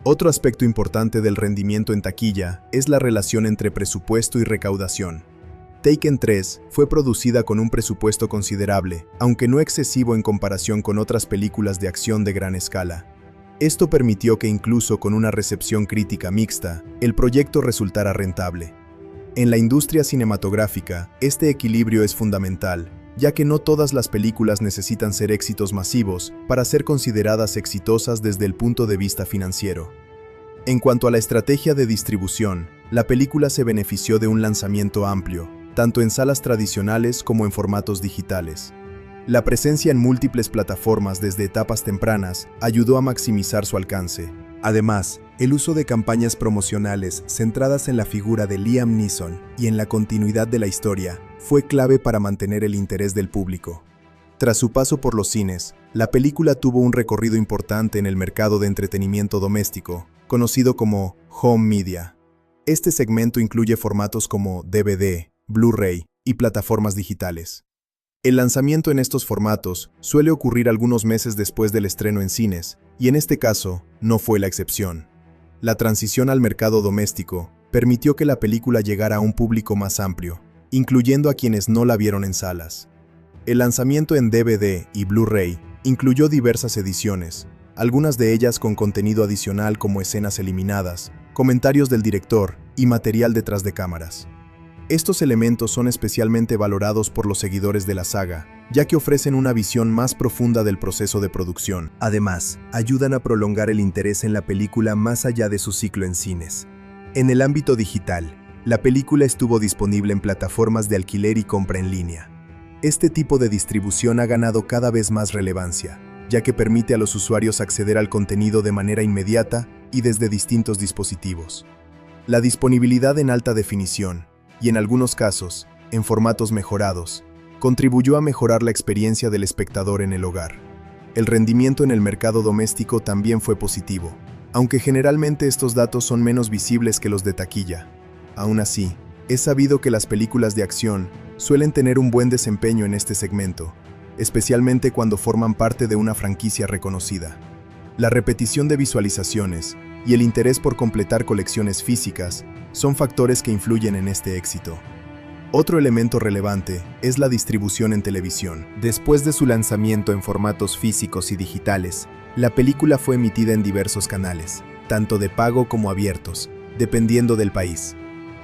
Otro aspecto importante del rendimiento en taquilla es la relación entre presupuesto y recaudación. Taken 3 fue producida con un presupuesto considerable, aunque no excesivo en comparación con otras películas de acción de gran escala. Esto permitió que incluso con una recepción crítica mixta, el proyecto resultara rentable. En la industria cinematográfica, este equilibrio es fundamental, ya que no todas las películas necesitan ser éxitos masivos para ser consideradas exitosas desde el punto de vista financiero. En cuanto a la estrategia de distribución, la película se benefició de un lanzamiento amplio, tanto en salas tradicionales como en formatos digitales. La presencia en múltiples plataformas desde etapas tempranas ayudó a maximizar su alcance. Además, el uso de campañas promocionales centradas en la figura de Liam Neeson y en la continuidad de la historia fue clave para mantener el interés del público. Tras su paso por los cines, la película tuvo un recorrido importante en el mercado de entretenimiento doméstico, conocido como home media. Este segmento incluye formatos como DVD, Blu-ray y plataformas digitales. El lanzamiento en estos formatos suele ocurrir algunos meses después del estreno en cines, y en este caso no fue la excepción. La transición al mercado doméstico permitió que la película llegara a un público más amplio, incluyendo a quienes no la vieron en salas. El lanzamiento en DVD y Blu-ray incluyó diversas ediciones, algunas de ellas con contenido adicional como escenas eliminadas, comentarios del director y material detrás de cámaras. Estos elementos son especialmente valorados por los seguidores de la saga, ya que ofrecen una visión más profunda del proceso de producción. Además, ayudan a prolongar el interés en la película más allá de su ciclo en cines. En el ámbito digital, la película estuvo disponible en plataformas de alquiler y compra en línea. Este tipo de distribución ha ganado cada vez más relevancia, ya que permite a los usuarios acceder al contenido de manera inmediata y desde distintos dispositivos. La disponibilidad en alta definición, y en algunos casos, en formatos mejorados, contribuyó a mejorar la experiencia del espectador en el hogar. El rendimiento en el mercado doméstico también fue positivo, aunque generalmente estos datos son menos visibles que los de taquilla. Aún así, es sabido que las películas de acción suelen tener un buen desempeño en este segmento, especialmente cuando forman parte de una franquicia reconocida. La repetición de visualizaciones y el interés por completar colecciones físicas son factores que influyen en este éxito. Otro elemento relevante es la distribución en televisión. Después de su lanzamiento en formatos físicos y digitales, la película fue emitida en diversos canales, tanto de pago como abiertos, dependiendo del país.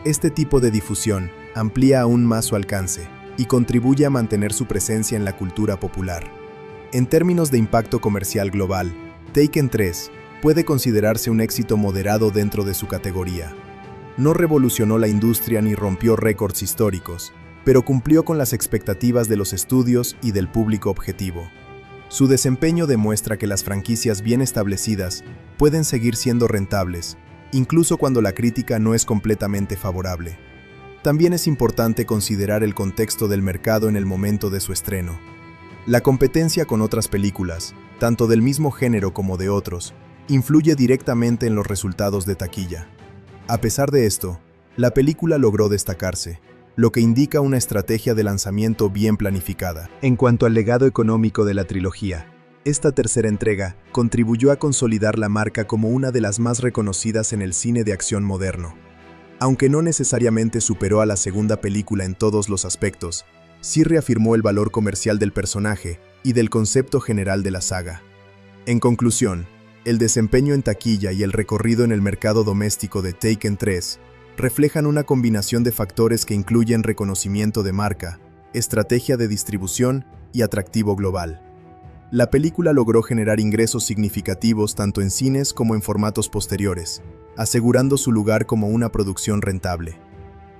Este tipo de difusión amplía aún más su alcance y contribuye a mantener su presencia en la cultura popular. En términos de impacto comercial global, Taken 3 puede considerarse un éxito moderado dentro de su categoría. No revolucionó la industria ni rompió récords históricos, pero cumplió con las expectativas de los estudios y del público objetivo. Su desempeño demuestra que las franquicias bien establecidas pueden seguir siendo rentables, incluso cuando la crítica no es completamente favorable. También es importante considerar el contexto del mercado en el momento de su estreno. La competencia con otras películas, tanto del mismo género como de otros, influye directamente en los resultados de taquilla. A pesar de esto, la película logró destacarse, lo que indica una estrategia de lanzamiento bien planificada. En cuanto al legado económico de la trilogía, esta tercera entrega contribuyó a consolidar la marca como una de las más reconocidas en el cine de acción moderno. Aunque no necesariamente superó a la segunda película en todos los aspectos, sí reafirmó el valor comercial del personaje y del concepto general de la saga. En conclusión, el desempeño en taquilla y el recorrido en el mercado doméstico de Taken 3 reflejan una combinación de factores que incluyen reconocimiento de marca, estrategia de distribución y atractivo global. La película logró generar ingresos significativos tanto en cines como en formatos posteriores, asegurando su lugar como una producción rentable.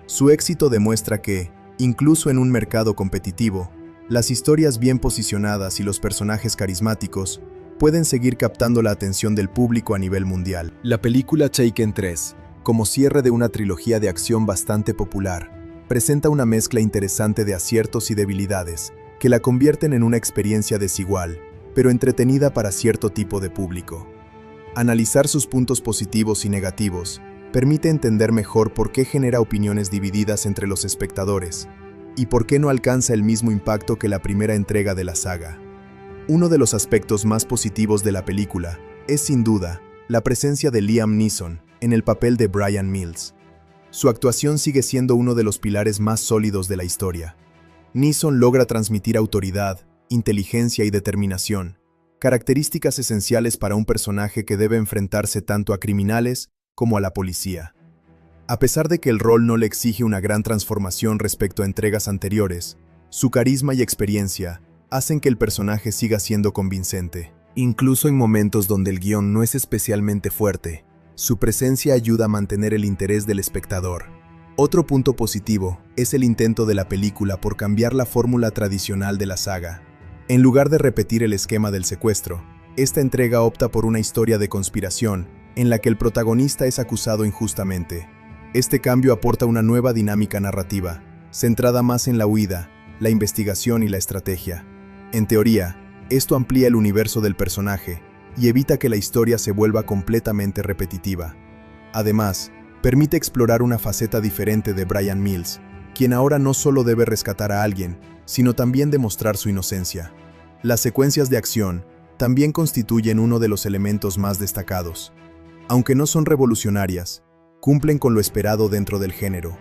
Su éxito demuestra que, incluso en un mercado competitivo, las historias bien posicionadas y los personajes carismáticos pueden seguir captando la atención del público a nivel mundial. La película Taken 3, como cierre de una trilogía de acción bastante popular, presenta una mezcla interesante de aciertos y debilidades que la convierten en una experiencia desigual, pero entretenida para cierto tipo de público. Analizar sus puntos positivos y negativos permite entender mejor por qué genera opiniones divididas entre los espectadores y por qué no alcanza el mismo impacto que la primera entrega de la saga. Uno de los aspectos más positivos de la película es, sin duda, la presencia de Liam Neeson en el papel de Bryan Mills. Su actuación sigue siendo uno de los pilares más sólidos de la historia. Neeson logra transmitir autoridad, inteligencia y determinación, características esenciales para un personaje que debe enfrentarse tanto a criminales como a la policía. A pesar de que el rol no le exige una gran transformación respecto a entregas anteriores, su carisma y experiencia hacen que el personaje siga siendo convincente. Incluso en momentos donde el guión no es especialmente fuerte, su presencia ayuda a mantener el interés del espectador. Otro punto positivo es el intento de la película por cambiar la fórmula tradicional de la saga. En lugar de repetir el esquema del secuestro, esta entrega opta por una historia de conspiración en la que el protagonista es acusado injustamente. Este cambio aporta una nueva dinámica narrativa, centrada más en la huida, la investigación y la estrategia. En teoría, esto amplía el universo del personaje y evita que la historia se vuelva completamente repetitiva. Además, permite explorar una faceta diferente de Bryan Mills, quien ahora no solo debe rescatar a alguien, sino también demostrar su inocencia. Las secuencias de acción también constituyen uno de los elementos más destacados. Aunque no son revolucionarias, cumplen con lo esperado dentro del género.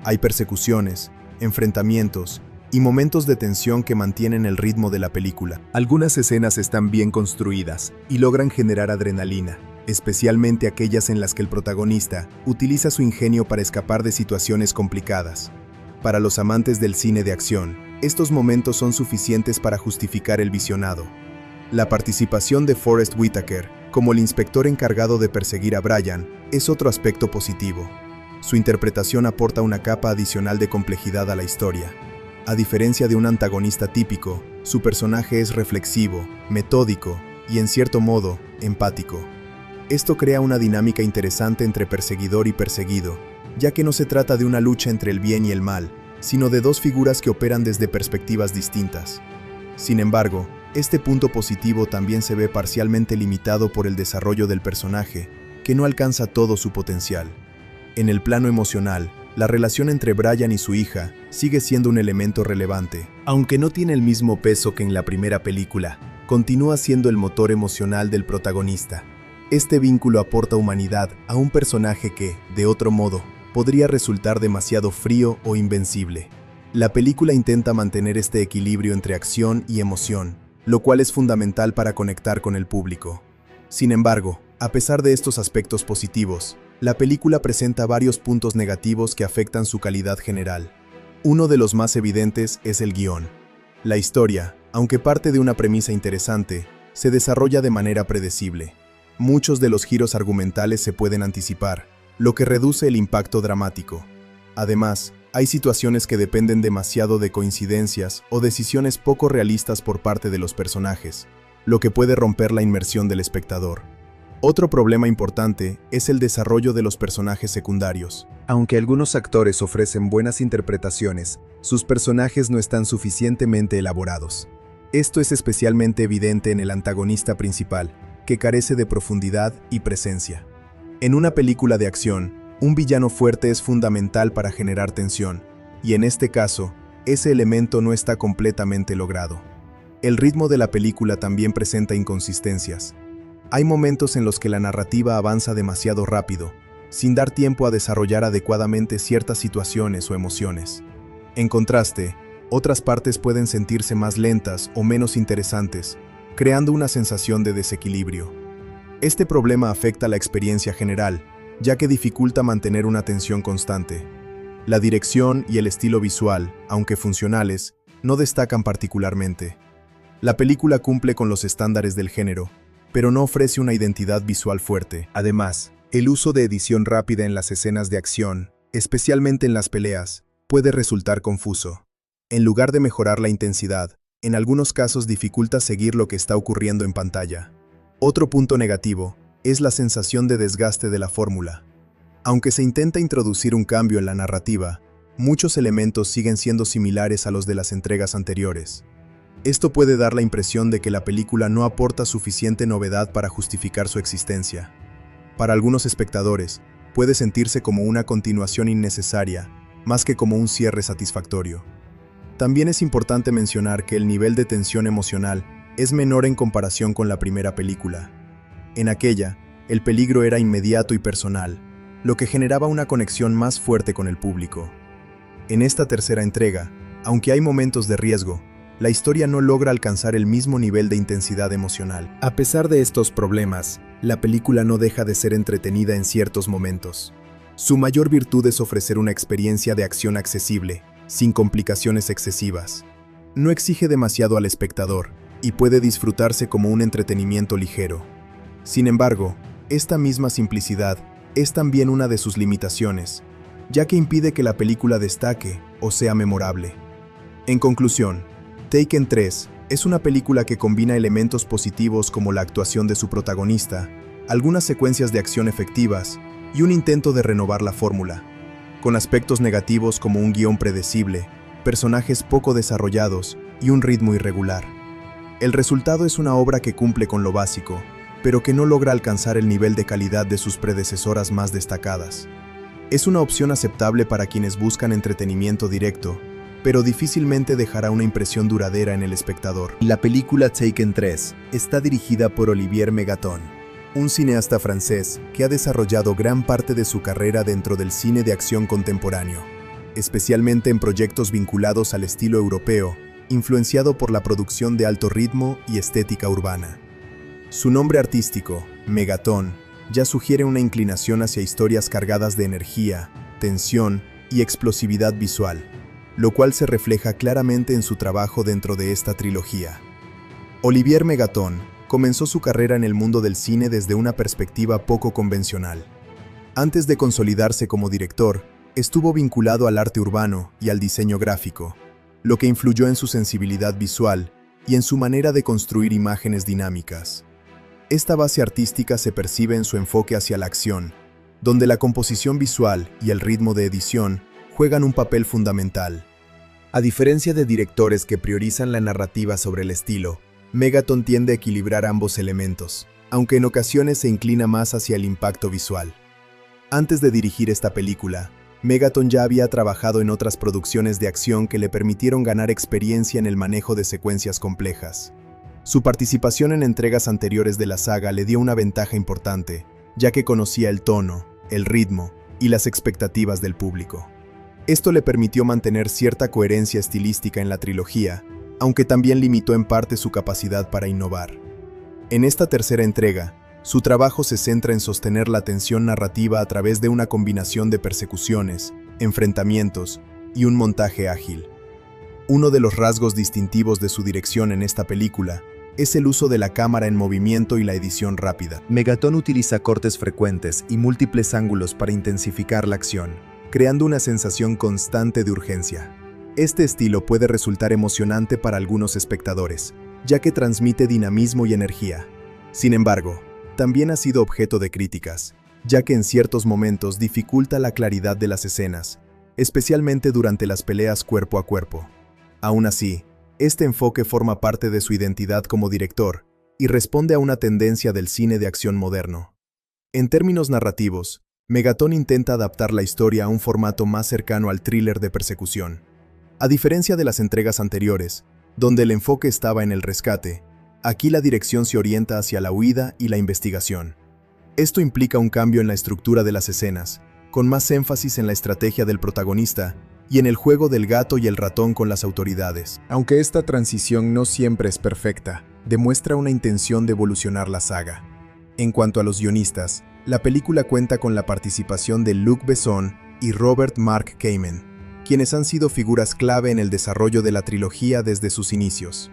Hay persecuciones, enfrentamientos y momentos de tensión que mantienen el ritmo de la película. Algunas escenas están bien construidas y logran generar adrenalina, especialmente aquellas en las que el protagonista utiliza su ingenio para escapar de situaciones complicadas. Para los amantes del cine de acción, estos momentos son suficientes para justificar el visionado. La participación de Forest Whitaker, como el inspector encargado de perseguir a Bryan, es otro aspecto positivo. Su interpretación aporta una capa adicional de complejidad a la historia. A diferencia de un antagonista típico, su personaje es reflexivo, metódico y, en cierto modo, empático. Esto crea una dinámica interesante entre perseguidor y perseguido, ya que no se trata de una lucha entre el bien y el mal, sino de dos figuras que operan desde perspectivas distintas. Sin embargo, este punto positivo también se ve parcialmente limitado por el desarrollo del personaje, que no alcanza todo su potencial. En el plano emocional, la relación entre Bryan y su hija sigue siendo un elemento relevante. Aunque no tiene el mismo peso que en la primera película, continúa siendo el motor emocional del protagonista. Este vínculo aporta humanidad a un personaje que, de otro modo, podría resultar demasiado frío o invencible. La película intenta mantener este equilibrio entre acción y emoción, lo cual es fundamental para conectar con el público. Sin embargo, a pesar de estos aspectos positivos, la película presenta varios puntos negativos que afectan su calidad general. Uno de los más evidentes es el guión. La historia, aunque parte de una premisa interesante, se desarrolla de manera predecible. muchos de los giros argumentales se pueden anticipar, lo que reduce el impacto dramático. Además, hay situaciones que dependen demasiado de coincidencias o decisiones poco realistas por parte de los personajes, lo que puede romper la inmersión del espectador. Otro problema importante es el desarrollo de los personajes secundarios. Aunque algunos actores ofrecen buenas interpretaciones, sus personajes no están suficientemente elaborados. Esto es especialmente evidente en el antagonista principal, que carece de profundidad y presencia. En una película de acción, un villano fuerte es fundamental para generar tensión, y en este caso, ese elemento no está completamente logrado. El ritmo de la película también presenta inconsistencias. Hay momentos en los que la narrativa avanza demasiado rápido, sin dar tiempo a desarrollar adecuadamente ciertas situaciones o emociones. En contraste, otras partes pueden sentirse más lentas o menos interesantes, creando una sensación de desequilibrio. Este problema afecta la experiencia general, ya que dificulta mantener una tensión constante. La dirección y el estilo visual, aunque funcionales, no destacan particularmente. La película cumple con los estándares del género, pero no ofrece una identidad visual fuerte. Además, el uso de edición rápida en las escenas de acción, especialmente en las peleas, puede resultar confuso. En lugar de mejorar la intensidad, en algunos casos dificulta seguir lo que está ocurriendo en pantalla. Otro punto negativo es la sensación de desgaste de la fórmula. Aunque se intenta introducir un cambio en la narrativa, muchos elementos siguen siendo similares a los de las entregas anteriores. Esto puede dar la impresión de que la película no aporta suficiente novedad para justificar su existencia. Para algunos espectadores, puede sentirse como una continuación innecesaria, más que como un cierre satisfactorio. También es importante mencionar que el nivel de tensión emocional es menor en comparación con la primera película. En aquella, el peligro era inmediato y personal, lo que generaba una conexión más fuerte con el público. En esta tercera entrega, aunque hay momentos de riesgo, la historia no logra alcanzar el mismo nivel de intensidad emocional. A pesar de estos problemas, la película no deja de ser entretenida en ciertos momentos. Su mayor virtud es ofrecer una experiencia de acción accesible, sin complicaciones excesivas. No exige demasiado al espectador y puede disfrutarse como un entretenimiento ligero. Sin embargo, esta misma simplicidad es también una de sus limitaciones, ya que impide que la película destaque o sea memorable. En conclusión, Taken 3 es una película que combina elementos positivos como la actuación de su protagonista, algunas secuencias de acción efectivas y un intento de renovar la fórmula, con aspectos negativos como un guión predecible, personajes poco desarrollados y un ritmo irregular. El resultado es una obra que cumple con lo básico, pero que no logra alcanzar el nivel de calidad de sus predecesoras más destacadas. Es una opción aceptable para quienes buscan entretenimiento directo, pero difícilmente dejará una impresión duradera en el espectador. La película Taken 3 está dirigida por Olivier Megaton, un cineasta francés que ha desarrollado gran parte de su carrera dentro del cine de acción contemporáneo, especialmente en proyectos vinculados al estilo europeo, influenciado por la producción de alto ritmo y estética urbana. Su nombre artístico, Megaton, ya sugiere una inclinación hacia historias cargadas de energía, tensión y explosividad visual, lo cual se refleja claramente en su trabajo dentro de esta trilogía. Olivier Megaton comenzó su carrera en el mundo del cine desde una perspectiva poco convencional. Antes de consolidarse como director, estuvo vinculado al arte urbano y al diseño gráfico, lo que influyó en su sensibilidad visual y en su manera de construir imágenes dinámicas. Esta base artística se percibe en su enfoque hacia la acción, donde la composición visual y el ritmo de edición juegan un papel fundamental. A diferencia de directores que priorizan la narrativa sobre el estilo, Megaton tiende a equilibrar ambos elementos, aunque en ocasiones se inclina más hacia el impacto visual. Antes de dirigir esta película, Megaton ya había trabajado en otras producciones de acción que le permitieron ganar experiencia en el manejo de secuencias complejas. Su participación en entregas anteriores de la saga le dio una ventaja importante, ya que conocía el tono, el ritmo y las expectativas del público. Esto le permitió mantener cierta coherencia estilística en la trilogía, aunque también limitó en parte su capacidad para innovar. En esta tercera entrega, su trabajo se centra en sostener la tensión narrativa a través de una combinación de persecuciones, enfrentamientos y un montaje ágil. Uno de los rasgos distintivos de su dirección en esta película es el uso de la cámara en movimiento y la edición rápida. Megaton utiliza cortes frecuentes y múltiples ángulos para intensificar la acción, creando una sensación constante de urgencia. Este estilo puede resultar emocionante para algunos espectadores, ya que transmite dinamismo y energía. Sin embargo, también ha sido objeto de críticas, ya que en ciertos momentos dificulta la claridad de las escenas, especialmente durante las peleas cuerpo a cuerpo. Aún así, este enfoque forma parte de su identidad como director y responde a una tendencia del cine de acción moderno. En términos narrativos, Megaton intenta adaptar la historia a un formato más cercano al thriller de persecución. A diferencia de las entregas anteriores, donde el enfoque estaba en el rescate, aquí la dirección se orienta hacia la huida y la investigación. Esto implica un cambio en la estructura de las escenas, con más énfasis en la estrategia del protagonista y en el juego del gato y el ratón con las autoridades. Aunque esta transición no siempre es perfecta, demuestra una intención de evolucionar la saga. En cuanto a los guionistas, la película cuenta con la participación de Luc Besson y Robert Mark Kamen, quienes han sido figuras clave en el desarrollo de la trilogía desde sus inicios.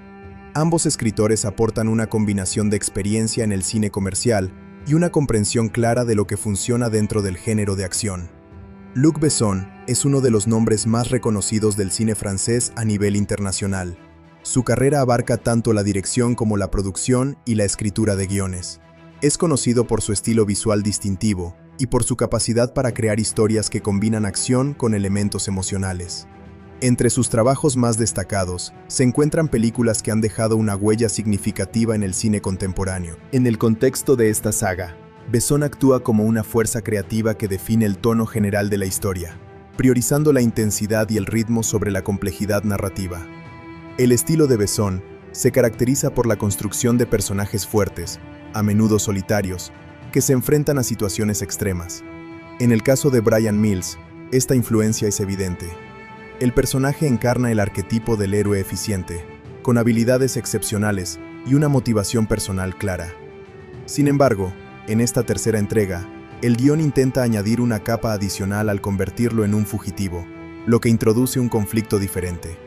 Ambos escritores aportan una combinación de experiencia en el cine comercial y una comprensión clara de lo que funciona dentro del género de acción. Luc Besson es uno de los nombres más reconocidos del cine francés a nivel internacional. Su carrera abarca tanto la dirección como la producción y la escritura de guiones. Es conocido por su estilo visual distintivo y por su capacidad para crear historias que combinan acción con elementos emocionales. Entre sus trabajos más destacados, se encuentran películas que han dejado una huella significativa en el cine contemporáneo. En el contexto de esta saga, Besson actúa como una fuerza creativa que define el tono general de la historia, priorizando la intensidad y el ritmo sobre la complejidad narrativa. El estilo de Besson se caracteriza por la construcción de personajes fuertes, a menudo solitarios, que se enfrentan a situaciones extremas. En el caso de Bryan Mills, esta influencia es evidente. El personaje encarna el arquetipo del héroe eficiente, con habilidades excepcionales y una motivación personal clara. Sin embargo, en esta tercera entrega, el guión intenta añadir una capa adicional al convertirlo en un fugitivo, lo que introduce un conflicto diferente.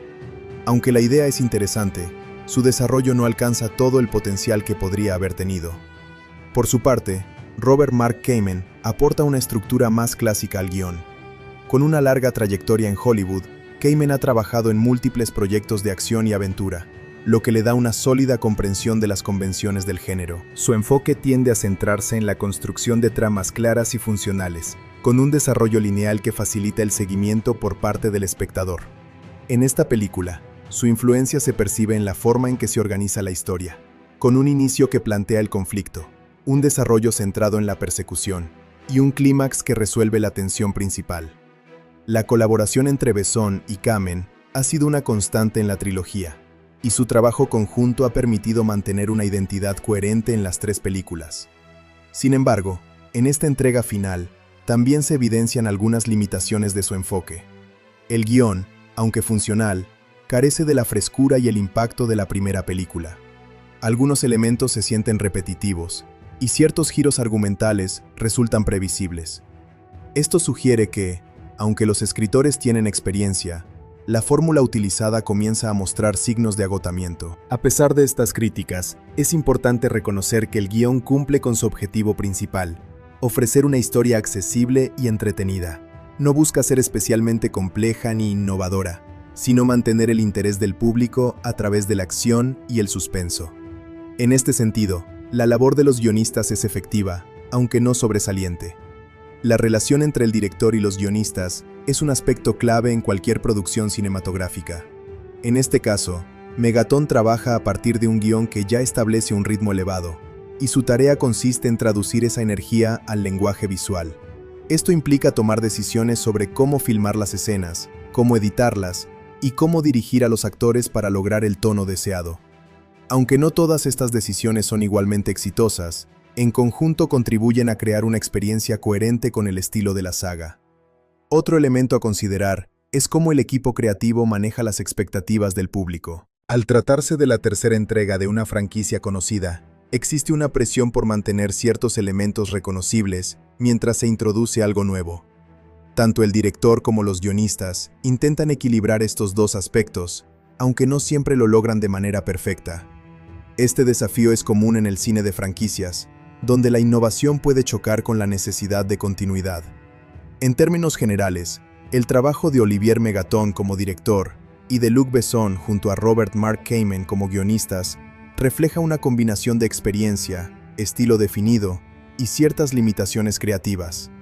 Aunque la idea es interesante, su desarrollo no alcanza todo el potencial que podría haber tenido. Por su parte, Robert Mark Kamen aporta una estructura más clásica al guión. Con una larga trayectoria en Hollywood, Kamen ha trabajado en múltiples proyectos de acción y aventura, lo que le da una sólida comprensión de las convenciones del género. Su enfoque tiende a centrarse en la construcción de tramas claras y funcionales, con un desarrollo lineal que facilita el seguimiento por parte del espectador. En esta película, su influencia se percibe en la forma en que se organiza la historia, con un inicio que plantea el conflicto, un desarrollo centrado en la persecución y un clímax que resuelve la tensión principal. La colaboración entre Besson y Kamen ha sido una constante en la trilogía, y su trabajo conjunto ha permitido mantener una identidad coherente en las tres películas. Sin embargo, en esta entrega final, también se evidencian algunas limitaciones de su enfoque. El guión, aunque funcional, carece de la frescura y el impacto de la primera película. Algunos elementos se sienten repetitivos, y ciertos giros argumentales resultan previsibles. Esto sugiere que, aunque los escritores tienen experiencia, la fórmula utilizada comienza a mostrar signos de agotamiento. A pesar de estas críticas, es importante reconocer que el guión cumple con su objetivo principal, ofrecer una historia accesible y entretenida. No busca ser especialmente compleja ni innovadora, sino mantener el interés del público a través de la acción y el suspenso. En este sentido, la labor de los guionistas es efectiva, aunque no sobresaliente. La relación entre el director y los guionistas es un aspecto clave en cualquier producción cinematográfica. En este caso, Megaton trabaja a partir de un guión que ya establece un ritmo elevado, y su tarea consiste en traducir esa energía al lenguaje visual. Esto implica tomar decisiones sobre cómo filmar las escenas, cómo editarlas y cómo dirigir a los actores para lograr el tono deseado. Aunque no todas estas decisiones son igualmente exitosas, en conjunto contribuyen a crear una experiencia coherente con el estilo de la saga. Otro elemento a considerar es cómo el equipo creativo maneja las expectativas del público. Al tratarse de la tercera entrega de una franquicia conocida, existe una presión por mantener ciertos elementos reconocibles mientras se introduce algo nuevo. Tanto el director como los guionistas intentan equilibrar estos dos aspectos, aunque no siempre lo logran de manera perfecta. Este desafío es común en el cine de franquicias, donde la innovación puede chocar con la necesidad de continuidad. En términos generales, el trabajo de Olivier Megaton como director y de Luc Besson junto a Robert Mark Kamen como guionistas refleja una combinación de experiencia, estilo definido y ciertas limitaciones creativas.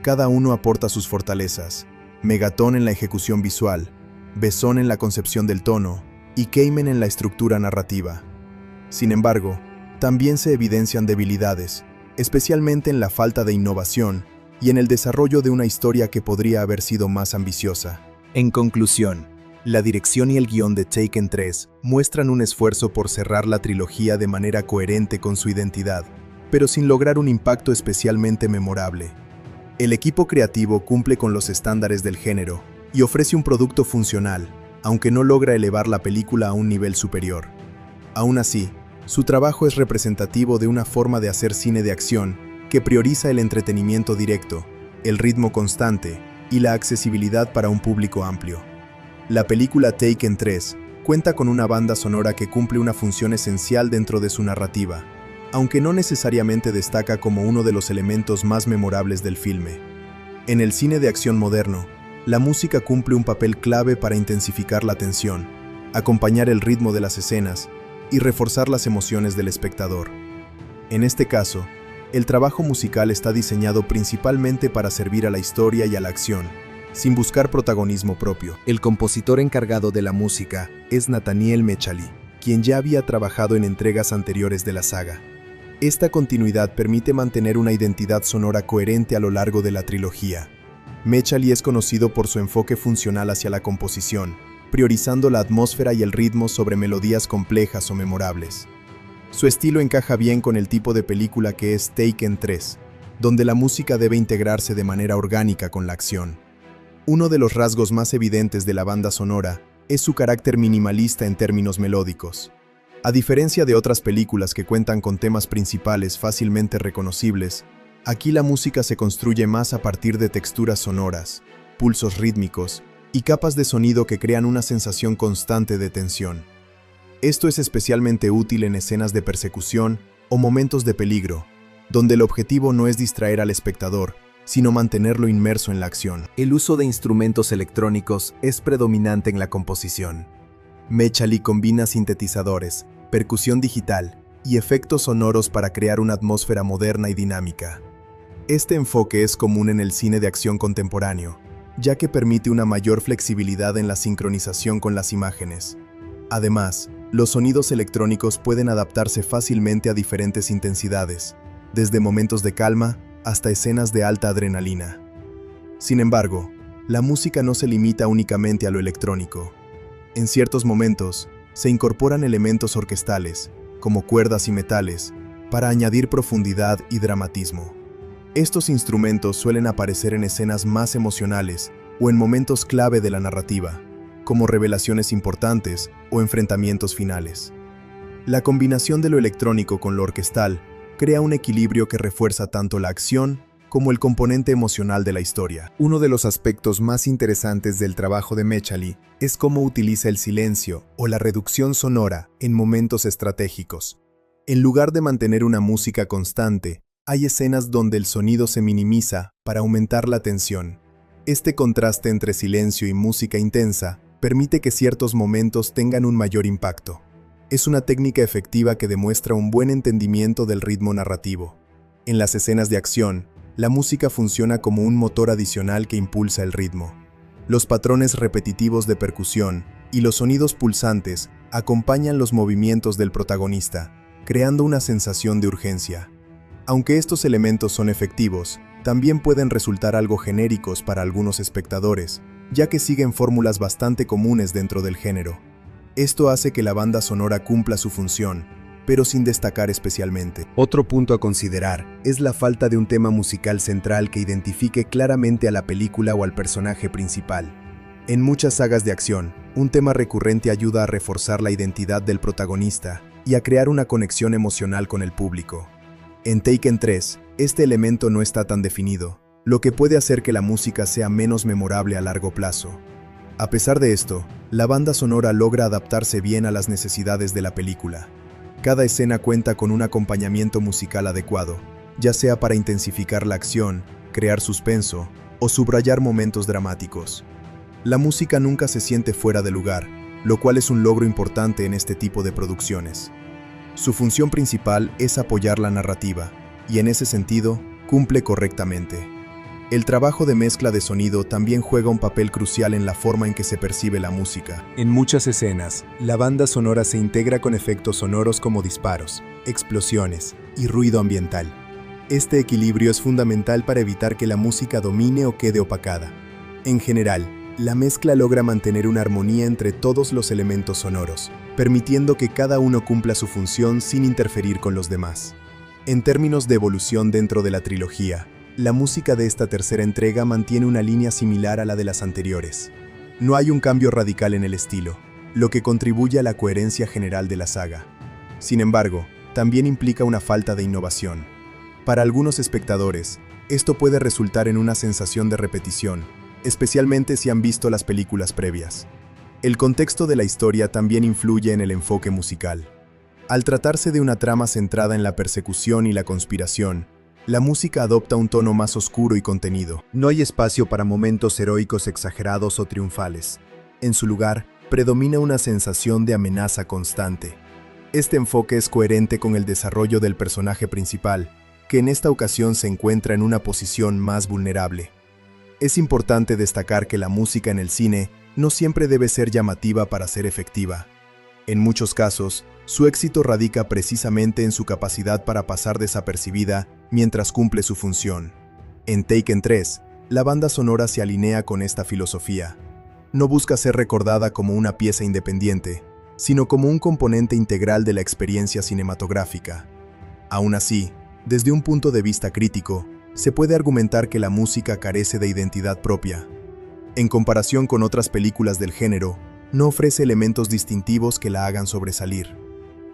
Cada uno aporta sus fortalezas, Megaton en la ejecución visual, Besson en la concepción del tono y Kamen en la estructura narrativa. Sin embargo, también se evidencian debilidades, especialmente en la falta de innovación y en el desarrollo de una historia que podría haber sido más ambiciosa. En conclusión, la dirección y el guión de Taken 3 muestran un esfuerzo por cerrar la trilogía de manera coherente con su identidad, pero sin lograr un impacto especialmente memorable. El equipo creativo cumple con los estándares del género y ofrece un producto funcional, aunque no logra elevar la película a un nivel superior. Aún así, su trabajo es representativo de una forma de hacer cine de acción que prioriza el entretenimiento directo, el ritmo constante y la accesibilidad para un público amplio. La película Taken 3 cuenta con una banda sonora que cumple una función esencial dentro de su narrativa, aunque no necesariamente destaca como uno de los elementos más memorables del filme. En el cine de acción moderno, la música cumple un papel clave para intensificar la tensión, acompañar el ritmo de las escenas y reforzar las emociones del espectador. En este caso, el trabajo musical está diseñado principalmente para servir a la historia y a la acción, sin buscar protagonismo propio. El compositor encargado de la música es Nathaniel Mechali, quien ya había trabajado en entregas anteriores de la saga. Esta continuidad permite mantener una identidad sonora coherente a lo largo de la trilogía. Mechali es conocido por su enfoque funcional hacia la composición, priorizando la atmósfera y el ritmo sobre melodías complejas o memorables. Su estilo encaja bien con el tipo de película que es Taken 3, donde la música debe integrarse de manera orgánica con la acción. Uno de los rasgos más evidentes de la banda sonora es su carácter minimalista en términos melódicos. A diferencia de otras películas que cuentan con temas principales fácilmente reconocibles, aquí la música se construye más a partir de texturas sonoras, pulsos rítmicos y capas de sonido que crean una sensación constante de tensión. Esto es especialmente útil en escenas de persecución o momentos de peligro, donde el objetivo no es distraer al espectador, sino mantenerlo inmerso en la acción. El uso de instrumentos electrónicos es predominante en la composición. Mechali combina sintetizadores, percusión digital y efectos sonoros para crear una atmósfera moderna y dinámica. Este enfoque es común en el cine de acción contemporáneo, ya que permite una mayor flexibilidad en la sincronización con las imágenes. Además, los sonidos electrónicos pueden adaptarse fácilmente a diferentes intensidades, desde momentos de calma hasta escenas de alta adrenalina. Sin embargo, la música no se limita únicamente a lo electrónico. En ciertos momentos, se incorporan elementos orquestales, como cuerdas y metales, para añadir profundidad y dramatismo. Estos instrumentos suelen aparecer en escenas más emocionales o en momentos clave de la narrativa, como revelaciones importantes o enfrentamientos finales. La combinación de lo electrónico con lo orquestal crea un equilibrio que refuerza tanto la acción como el componente emocional de la historia. Uno de los aspectos más interesantes del trabajo de Mechali es cómo utiliza el silencio o la reducción sonora en momentos estratégicos. En lugar de mantener una música constante, hay escenas donde el sonido se minimiza para aumentar la tensión. Este contraste entre silencio y música intensa permite que ciertos momentos tengan un mayor impacto. Es una técnica efectiva que demuestra un buen entendimiento del ritmo narrativo. En las escenas de acción, la música funciona como un motor adicional que impulsa el ritmo. Los patrones repetitivos de percusión y los sonidos pulsantes acompañan los movimientos del protagonista, creando una sensación de urgencia. Aunque estos elementos son efectivos, también pueden resultar algo genéricos para algunos espectadores, ya que siguen fórmulas bastante comunes dentro del género. Esto hace que la banda sonora cumpla su función, pero sin destacar especialmente. Otro punto a considerar es la falta de un tema musical central que identifique claramente a la película o al personaje principal. En muchas sagas de acción, un tema recurrente ayuda a reforzar la identidad del protagonista y a crear una conexión emocional con el público. En Taken 3, este elemento no está tan definido, lo que puede hacer que la música sea menos memorable a largo plazo. A pesar de esto, la banda sonora logra adaptarse bien a las necesidades de la película. Cada escena cuenta con un acompañamiento musical adecuado, ya sea para intensificar la acción, crear suspenso o subrayar momentos dramáticos. La música nunca se siente fuera de lugar, lo cual es un logro importante en este tipo de producciones. Su función principal es apoyar la narrativa, y en ese sentido, cumple correctamente. El trabajo de mezcla de sonido también juega un papel crucial en la forma en que se percibe la música. En muchas escenas, la banda sonora se integra con efectos sonoros como disparos, explosiones y ruido ambiental. Este equilibrio es fundamental para evitar que la música domine o quede opacada. En general, la mezcla logra mantener una armonía entre todos los elementos sonoros, permitiendo que cada uno cumpla su función sin interferir con los demás. En términos de evolución dentro de la trilogía, la música de esta tercera entrega mantiene una línea similar a la de las anteriores. No hay un cambio radical en el estilo, lo que contribuye a la coherencia general de la saga. Sin embargo, también implica una falta de innovación. Para algunos espectadores, esto puede resultar en una sensación de repetición, especialmente si han visto las películas previas. El contexto de la historia también influye en el enfoque musical. Al tratarse de una trama centrada en la persecución y la conspiración, la música adopta un tono más oscuro y contenido. No hay espacio para momentos heroicos exagerados o triunfales. En su lugar, predomina una sensación de amenaza constante. Este enfoque es coherente con el desarrollo del personaje principal, que en esta ocasión se encuentra en una posición más vulnerable. Es importante destacar que la música en el cine no siempre debe ser llamativa para ser efectiva. En muchos casos, su éxito radica precisamente en su capacidad para pasar desapercibida mientras cumple su función. En Taken 3, la banda sonora se alinea con esta filosofía. No busca ser recordada como una pieza independiente, sino como un componente integral de la experiencia cinematográfica. Aún así, desde un punto de vista crítico, se puede argumentar que la música carece de identidad propia. En comparación con otras películas del género, no ofrece elementos distintivos que la hagan sobresalir.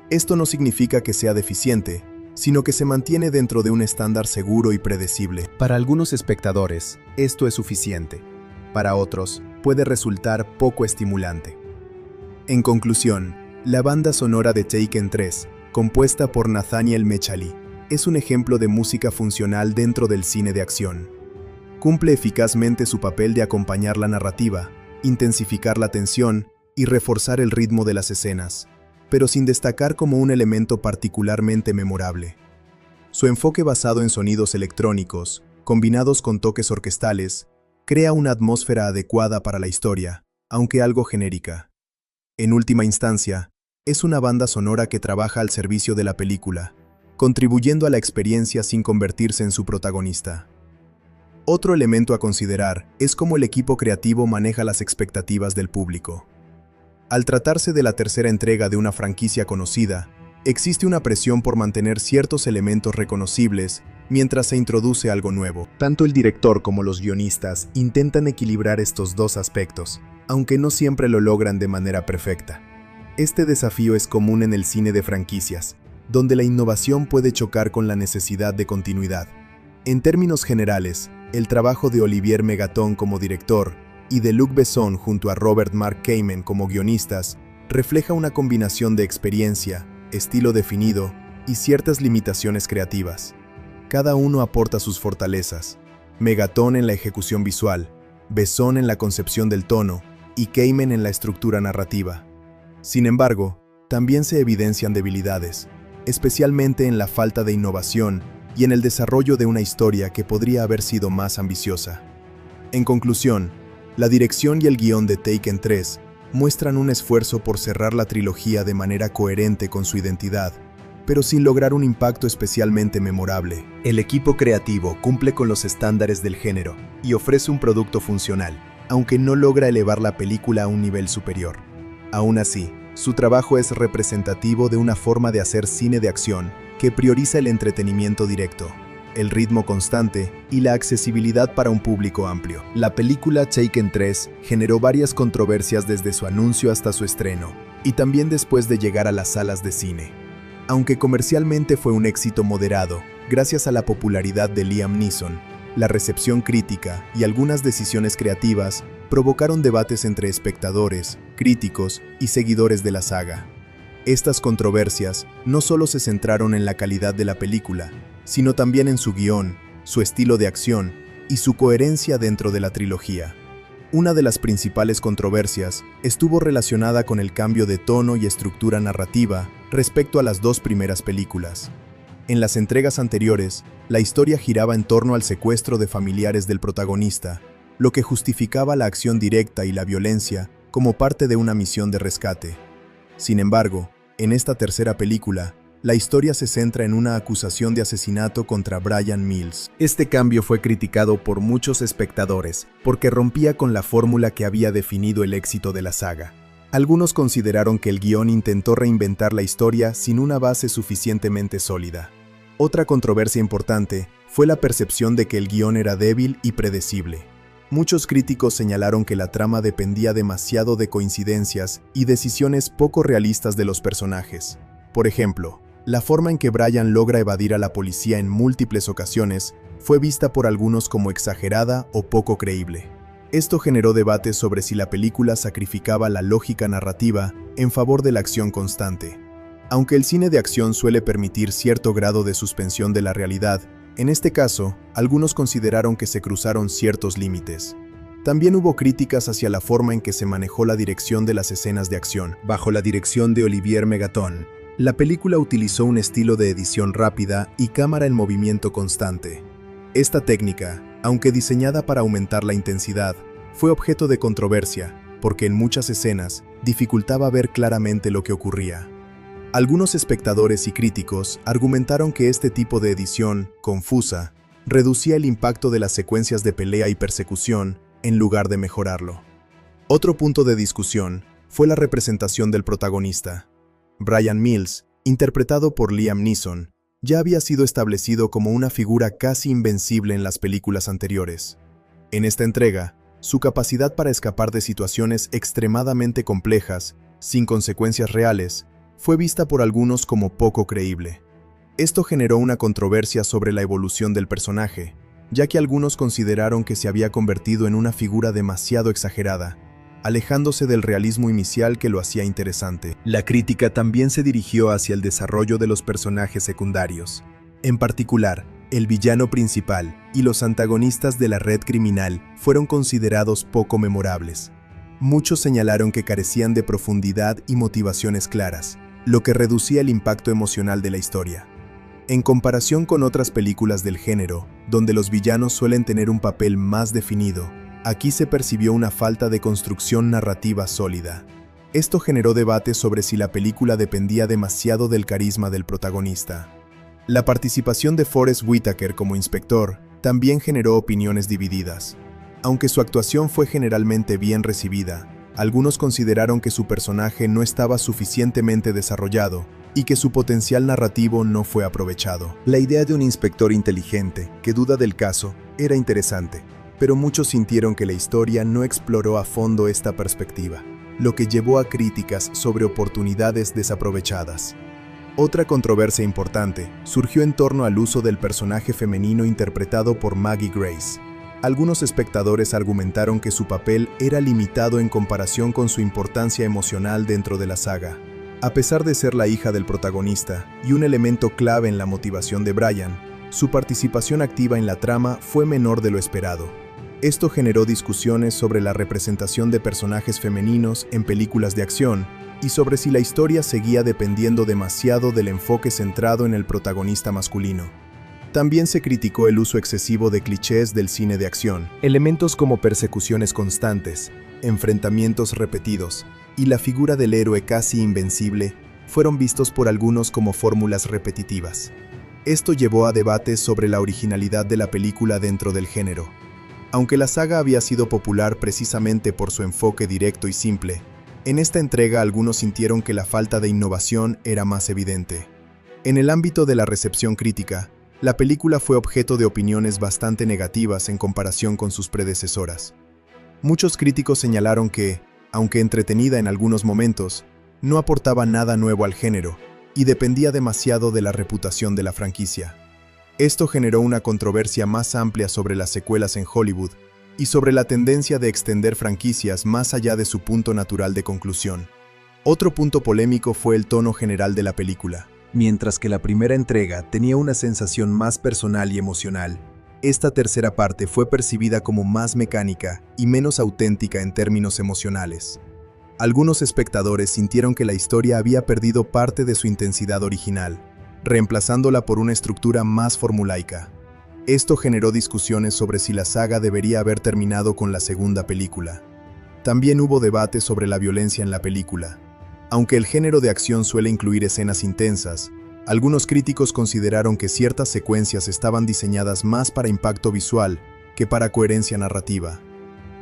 Esto no significa que sea deficiente, sino que se mantiene dentro de un estándar seguro y predecible. Para algunos espectadores, esto es suficiente. Para otros, puede resultar poco estimulante. En conclusión, la banda sonora de Taken 3, compuesta por Nathaniel Mechali, es un ejemplo de música funcional dentro del cine de acción. Cumple eficazmente su papel de acompañar la narrativa, intensificar la tensión y reforzar el ritmo de las escenas, pero sin destacar como un elemento particularmente memorable. Su enfoque basado en sonidos electrónicos, combinados con toques orquestales, crea una atmósfera adecuada para la historia, aunque algo genérica. En última instancia, es una banda sonora que trabaja al servicio de la película, contribuyendo a la experiencia sin convertirse en su protagonista. Otro elemento a considerar es cómo el equipo creativo maneja las expectativas del público. Al tratarse de la tercera entrega de una franquicia conocida, existe una presión por mantener ciertos elementos reconocibles mientras se introduce algo nuevo. Tanto el director como los guionistas intentan equilibrar estos dos aspectos, aunque no siempre lo logran de manera perfecta. Este desafío es común en el cine de franquicias, donde la innovación puede chocar con la necesidad de continuidad. En términos generales, el trabajo de Olivier Megaton como director y de Luc Besson junto a Robert Mark Kamen como guionistas refleja una combinación de experiencia, estilo definido y ciertas limitaciones creativas. Cada uno aporta sus fortalezas, Megaton en la ejecución visual, Besson en la concepción del tono y Kamen en la estructura narrativa. Sin embargo, también se evidencian debilidades, especialmente en la falta de innovación y en el desarrollo de una historia que podría haber sido más ambiciosa. En conclusión, la dirección y el guión de Taken 3 muestran un esfuerzo por cerrar la trilogía de manera coherente con su identidad, pero sin lograr un impacto especialmente memorable. El equipo creativo cumple con los estándares del género y ofrece un producto funcional, aunque no logra elevar la película a un nivel superior. Aún así, su trabajo es representativo de una forma de hacer cine de acción que prioriza el entretenimiento directo, el ritmo constante y la accesibilidad para un público amplio. La película Taken 3 generó varias controversias desde su anuncio hasta su estreno, y también después de llegar a las salas de cine. Aunque comercialmente fue un éxito moderado, gracias a la popularidad de Liam Neeson, la recepción crítica y algunas decisiones creativas provocaron debates entre espectadores, críticos y seguidores de la saga. Estas controversias no solo se centraron en la calidad de la película, sino también en su guión, su estilo de acción y su coherencia dentro de la trilogía. Una de las principales controversias estuvo relacionada con el cambio de tono y estructura narrativa respecto a las dos primeras películas. En las entregas anteriores, la historia giraba en torno al secuestro de familiares del protagonista, lo que justificaba la acción directa y la violencia como parte de una misión de rescate. Sin embargo, en esta tercera película, la historia se centra en una acusación de asesinato contra Bryan Mills. Este cambio fue criticado por muchos espectadores porque rompía con la fórmula que había definido el éxito de la saga. Algunos consideraron que el guión intentó reinventar la historia sin una base suficientemente sólida. Otra controversia importante fue la percepción de que el guión era débil y predecible. Muchos críticos señalaron que la trama dependía demasiado de coincidencias y decisiones poco realistas de los personajes. Por ejemplo, la forma en que Bryan logra evadir a la policía en múltiples ocasiones fue vista por algunos como exagerada o poco creíble. Esto generó debates sobre si la película sacrificaba la lógica narrativa en favor de la acción constante. Aunque el cine de acción suele permitir cierto grado de suspensión de la realidad, en este caso, algunos consideraron que se cruzaron ciertos límites. También hubo críticas hacia la forma en que se manejó la dirección de las escenas de acción. Bajo la dirección de Olivier Megaton, la película utilizó un estilo de edición rápida y cámara en movimiento constante. Esta técnica, aunque diseñada para aumentar la intensidad, fue objeto de controversia, porque en muchas escenas dificultaba ver claramente lo que ocurría. Algunos espectadores y críticos argumentaron que este tipo de edición, confusa, reducía el impacto de las secuencias de pelea y persecución en lugar de mejorarlo. Otro punto de discusión fue la representación del protagonista. Bryan Mills, interpretado por Liam Neeson, ya había sido establecido como una figura casi invencible en las películas anteriores. En esta entrega, su capacidad para escapar de situaciones extremadamente complejas, sin consecuencias reales, fue vista por algunos como poco creíble. Esto generó una controversia sobre la evolución del personaje, ya que algunos consideraron que se había convertido en una figura demasiado exagerada, alejándose del realismo inicial que lo hacía interesante. La crítica también se dirigió hacia el desarrollo de los personajes secundarios. En particular, el villano principal y los antagonistas de la red criminal fueron considerados poco memorables. Muchos señalaron que carecían de profundidad y motivaciones claras, lo que reducía el impacto emocional de la historia. En comparación con otras películas del género, donde los villanos suelen tener un papel más definido, aquí se percibió una falta de construcción narrativa sólida. Esto generó debates sobre si la película dependía demasiado del carisma del protagonista. La participación de Forest Whitaker como inspector también generó opiniones divididas. Aunque su actuación fue generalmente bien recibida, algunos consideraron que su personaje no estaba suficientemente desarrollado y que su potencial narrativo no fue aprovechado. La idea de un inspector inteligente que duda del caso era interesante, pero muchos sintieron que la historia no exploró a fondo esta perspectiva, lo que llevó a críticas sobre oportunidades desaprovechadas. Otra controversia importante surgió en torno al uso del personaje femenino interpretado por Maggie Grace. Algunos espectadores argumentaron que su papel era limitado en comparación con su importancia emocional dentro de la saga. A pesar de ser la hija del protagonista y un elemento clave en la motivación de Bryan, su participación activa en la trama fue menor de lo esperado. Esto generó discusiones sobre la representación de personajes femeninos en películas de acción y sobre si la historia seguía dependiendo demasiado del enfoque centrado en el protagonista masculino. También se criticó el uso excesivo de clichés del cine de acción. Elementos como persecuciones constantes, enfrentamientos repetidos y la figura del héroe casi invencible fueron vistos por algunos como fórmulas repetitivas. Esto llevó a debates sobre la originalidad de la película dentro del género. Aunque la saga había sido popular precisamente por su enfoque directo y simple, en esta entrega algunos sintieron que la falta de innovación era más evidente. En el ámbito de la recepción crítica, la película fue objeto de opiniones bastante negativas en comparación con sus predecesoras. Muchos críticos señalaron que, aunque entretenida en algunos momentos, no aportaba nada nuevo al género y dependía demasiado de la reputación de la franquicia. Esto generó una controversia más amplia sobre las secuelas en Hollywood y sobre la tendencia de extender franquicias más allá de su punto natural de conclusión. Otro punto polémico fue el tono general de la película. Mientras que la primera entrega tenía una sensación más personal y emocional, esta tercera parte fue percibida como más mecánica y menos auténtica en términos emocionales. Algunos espectadores sintieron que la historia había perdido parte de su intensidad original, reemplazándola por una estructura más formulaica. Esto generó discusiones sobre si la saga debería haber terminado con la segunda película. También hubo debate sobre la violencia en la película. Aunque el género de acción suele incluir escenas intensas, algunos críticos consideraron que ciertas secuencias estaban diseñadas más para impacto visual que para coherencia narrativa.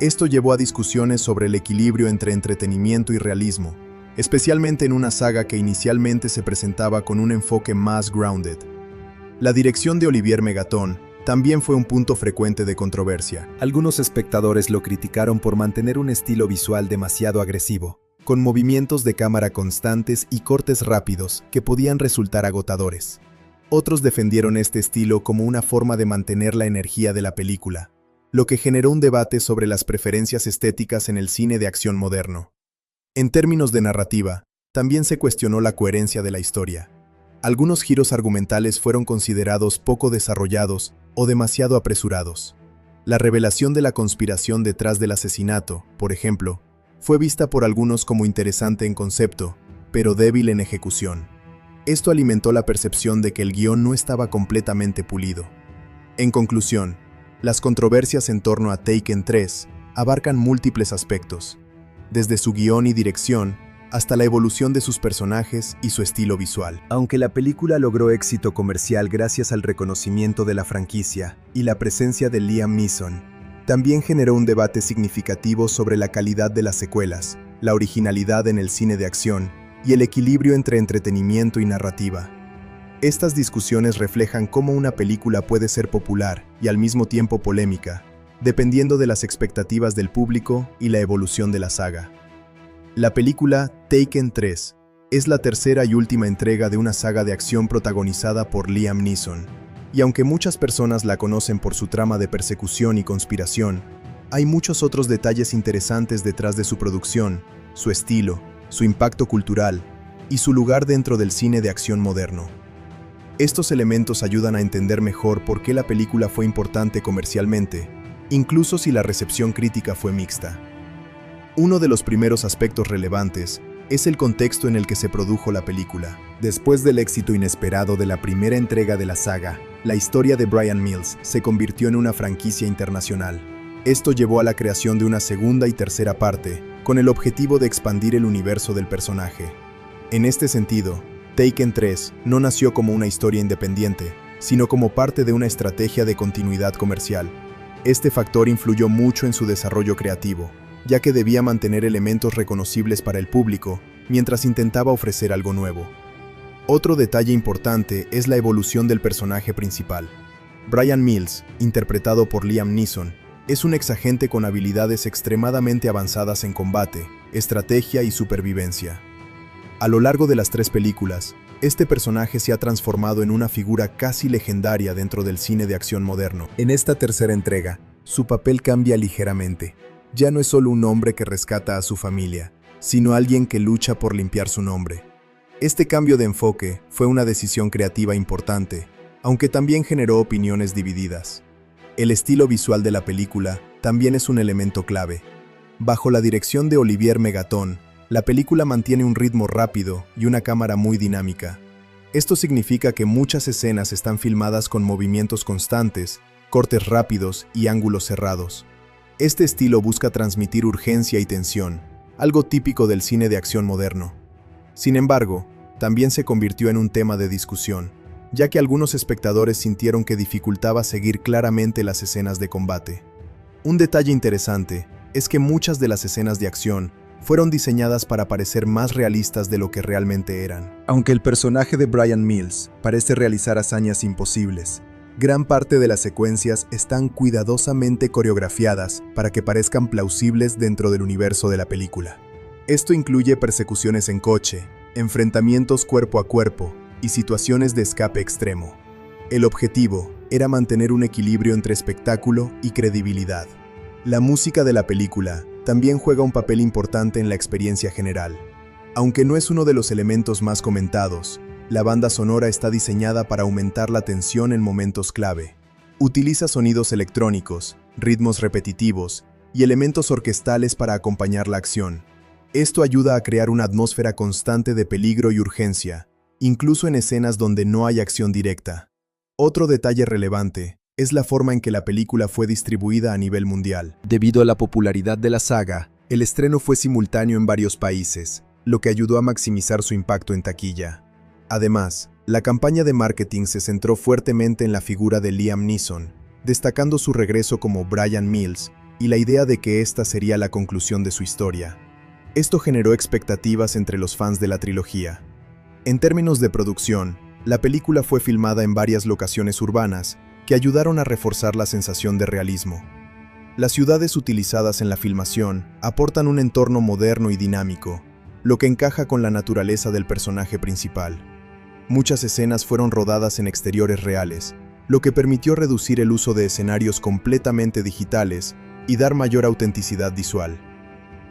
Esto llevó a discusiones sobre el equilibrio entre entretenimiento y realismo, especialmente en una saga que inicialmente se presentaba con un enfoque más grounded. La dirección de Olivier Megaton también fue un punto frecuente de controversia. Algunos espectadores lo criticaron por mantener un estilo visual demasiado agresivo, con movimientos de cámara constantes y cortes rápidos que podían resultar agotadores. Otros defendieron este estilo como una forma de mantener la energía de la película, lo que generó un debate sobre las preferencias estéticas en el cine de acción moderno. En términos de narrativa, también se cuestionó la coherencia de la historia. Algunos giros argumentales fueron considerados poco desarrollados o demasiado apresurados. La revelación de la conspiración detrás del asesinato, por ejemplo, fue vista por algunos como interesante en concepto, pero débil en ejecución. Esto alimentó la percepción de que el guión no estaba completamente pulido. En conclusión, las controversias en torno a Taken 3 abarcan múltiples aspectos, desde su guión y dirección hasta la evolución de sus personajes y su estilo visual. Aunque la película logró éxito comercial gracias al reconocimiento de la franquicia y la presencia de Liam Neeson, también generó un debate significativo sobre la calidad de las secuelas, la originalidad en el cine de acción y el equilibrio entre entretenimiento y narrativa. Estas discusiones reflejan cómo una película puede ser popular y al mismo tiempo polémica, dependiendo de las expectativas del público y la evolución de la saga. La película Taken 3 es la tercera y última entrega de una saga de acción protagonizada por Liam Neeson. Y aunque muchas personas la conocen por su trama de persecución y conspiración, hay muchos otros detalles interesantes detrás de su producción, su estilo, su impacto cultural y su lugar dentro del cine de acción moderno. Estos elementos ayudan a entender mejor por qué la película fue importante comercialmente, incluso si la recepción crítica fue mixta. Uno de los primeros aspectos relevantes es el contexto en el que se produjo la película. Después del éxito inesperado de la primera entrega de la saga, la historia de Bryan Mills se convirtió en una franquicia internacional. Esto llevó a la creación de una segunda y tercera parte, con el objetivo de expandir el universo del personaje. En este sentido, Taken 3 no nació como una historia independiente, sino como parte de una estrategia de continuidad comercial. Este factor influyó mucho en su desarrollo creativo, ya que debía mantener elementos reconocibles para el público mientras intentaba ofrecer algo nuevo. Otro detalle importante es la evolución del personaje principal. Bryan Mills, interpretado por Liam Neeson, es un exagente con habilidades extremadamente avanzadas en combate, estrategia y supervivencia. A lo largo de las 3 películas, este personaje se ha transformado en una figura casi legendaria dentro del cine de acción moderno. En esta tercera entrega, su papel cambia ligeramente. Ya no es solo un hombre que rescata a su familia, sino alguien que lucha por limpiar su nombre. Este cambio de enfoque fue una decisión creativa importante, aunque también generó opiniones divididas. El estilo visual de la película también es un elemento clave. Bajo la dirección de Olivier Megaton, la película mantiene un ritmo rápido y una cámara muy dinámica. Esto significa que muchas escenas están filmadas con movimientos constantes, cortes rápidos y ángulos cerrados. Este estilo busca transmitir urgencia y tensión, algo típico del cine de acción moderno. Sin embargo, también se convirtió en un tema de discusión, ya que algunos espectadores sintieron que dificultaba seguir claramente las escenas de combate. Un detalle interesante es que muchas de las escenas de acción fueron diseñadas para parecer más realistas de lo que realmente eran. Aunque el personaje de Bryan Mills parece realizar hazañas imposibles, gran parte de las secuencias están cuidadosamente coreografiadas para que parezcan plausibles dentro del universo de la película. Esto incluye persecuciones en coche, enfrentamientos cuerpo a cuerpo y situaciones de escape extremo. El objetivo era mantener un equilibrio entre espectáculo y credibilidad. La música de la película también juega un papel importante en la experiencia general. Aunque no es uno de los elementos más comentados, la banda sonora está diseñada para aumentar la tensión en momentos clave. Utiliza sonidos electrónicos, ritmos repetitivos y elementos orquestales para acompañar la acción. Esto ayuda a crear una atmósfera constante de peligro y urgencia, incluso en escenas donde no hay acción directa. Otro detalle relevante es la forma en que la película fue distribuida a nivel mundial. Debido a la popularidad de la saga, el estreno fue simultáneo en varios países, lo que ayudó a maximizar su impacto en taquilla. Además, la campaña de marketing se centró fuertemente en la figura de Liam Neeson, destacando su regreso como Bryan Mills y la idea de que esta sería la conclusión de su historia. Esto generó expectativas entre los fans de la trilogía. En términos de producción, la película fue filmada en varias locaciones urbanas que ayudaron a reforzar la sensación de realismo. Las ciudades utilizadas en la filmación aportan un entorno moderno y dinámico, lo que encaja con la naturaleza del personaje principal. Muchas escenas fueron rodadas en exteriores reales, lo que permitió reducir el uso de escenarios completamente digitales y dar mayor autenticidad visual.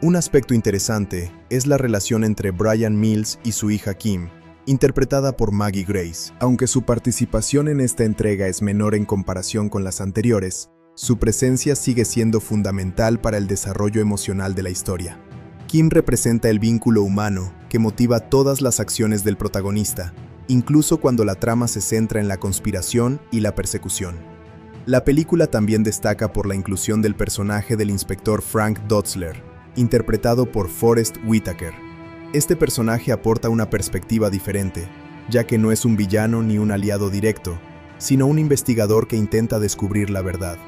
Un aspecto interesante es la relación entre Bryan Mills y su hija Kim, interpretada por Maggie Grace. Aunque su participación en esta entrega es menor en comparación con las anteriores, su presencia sigue siendo fundamental para el desarrollo emocional de la historia. Kim representa el vínculo humano que motiva todas las acciones del protagonista, incluso cuando la trama se centra en la conspiración y la persecución. La película también destaca por la inclusión del personaje del inspector Frank Dotzler, interpretado por Forest Whitaker. Este personaje aporta una perspectiva diferente, ya que no es un villano ni un aliado directo, sino un investigador que intenta descubrir la verdad.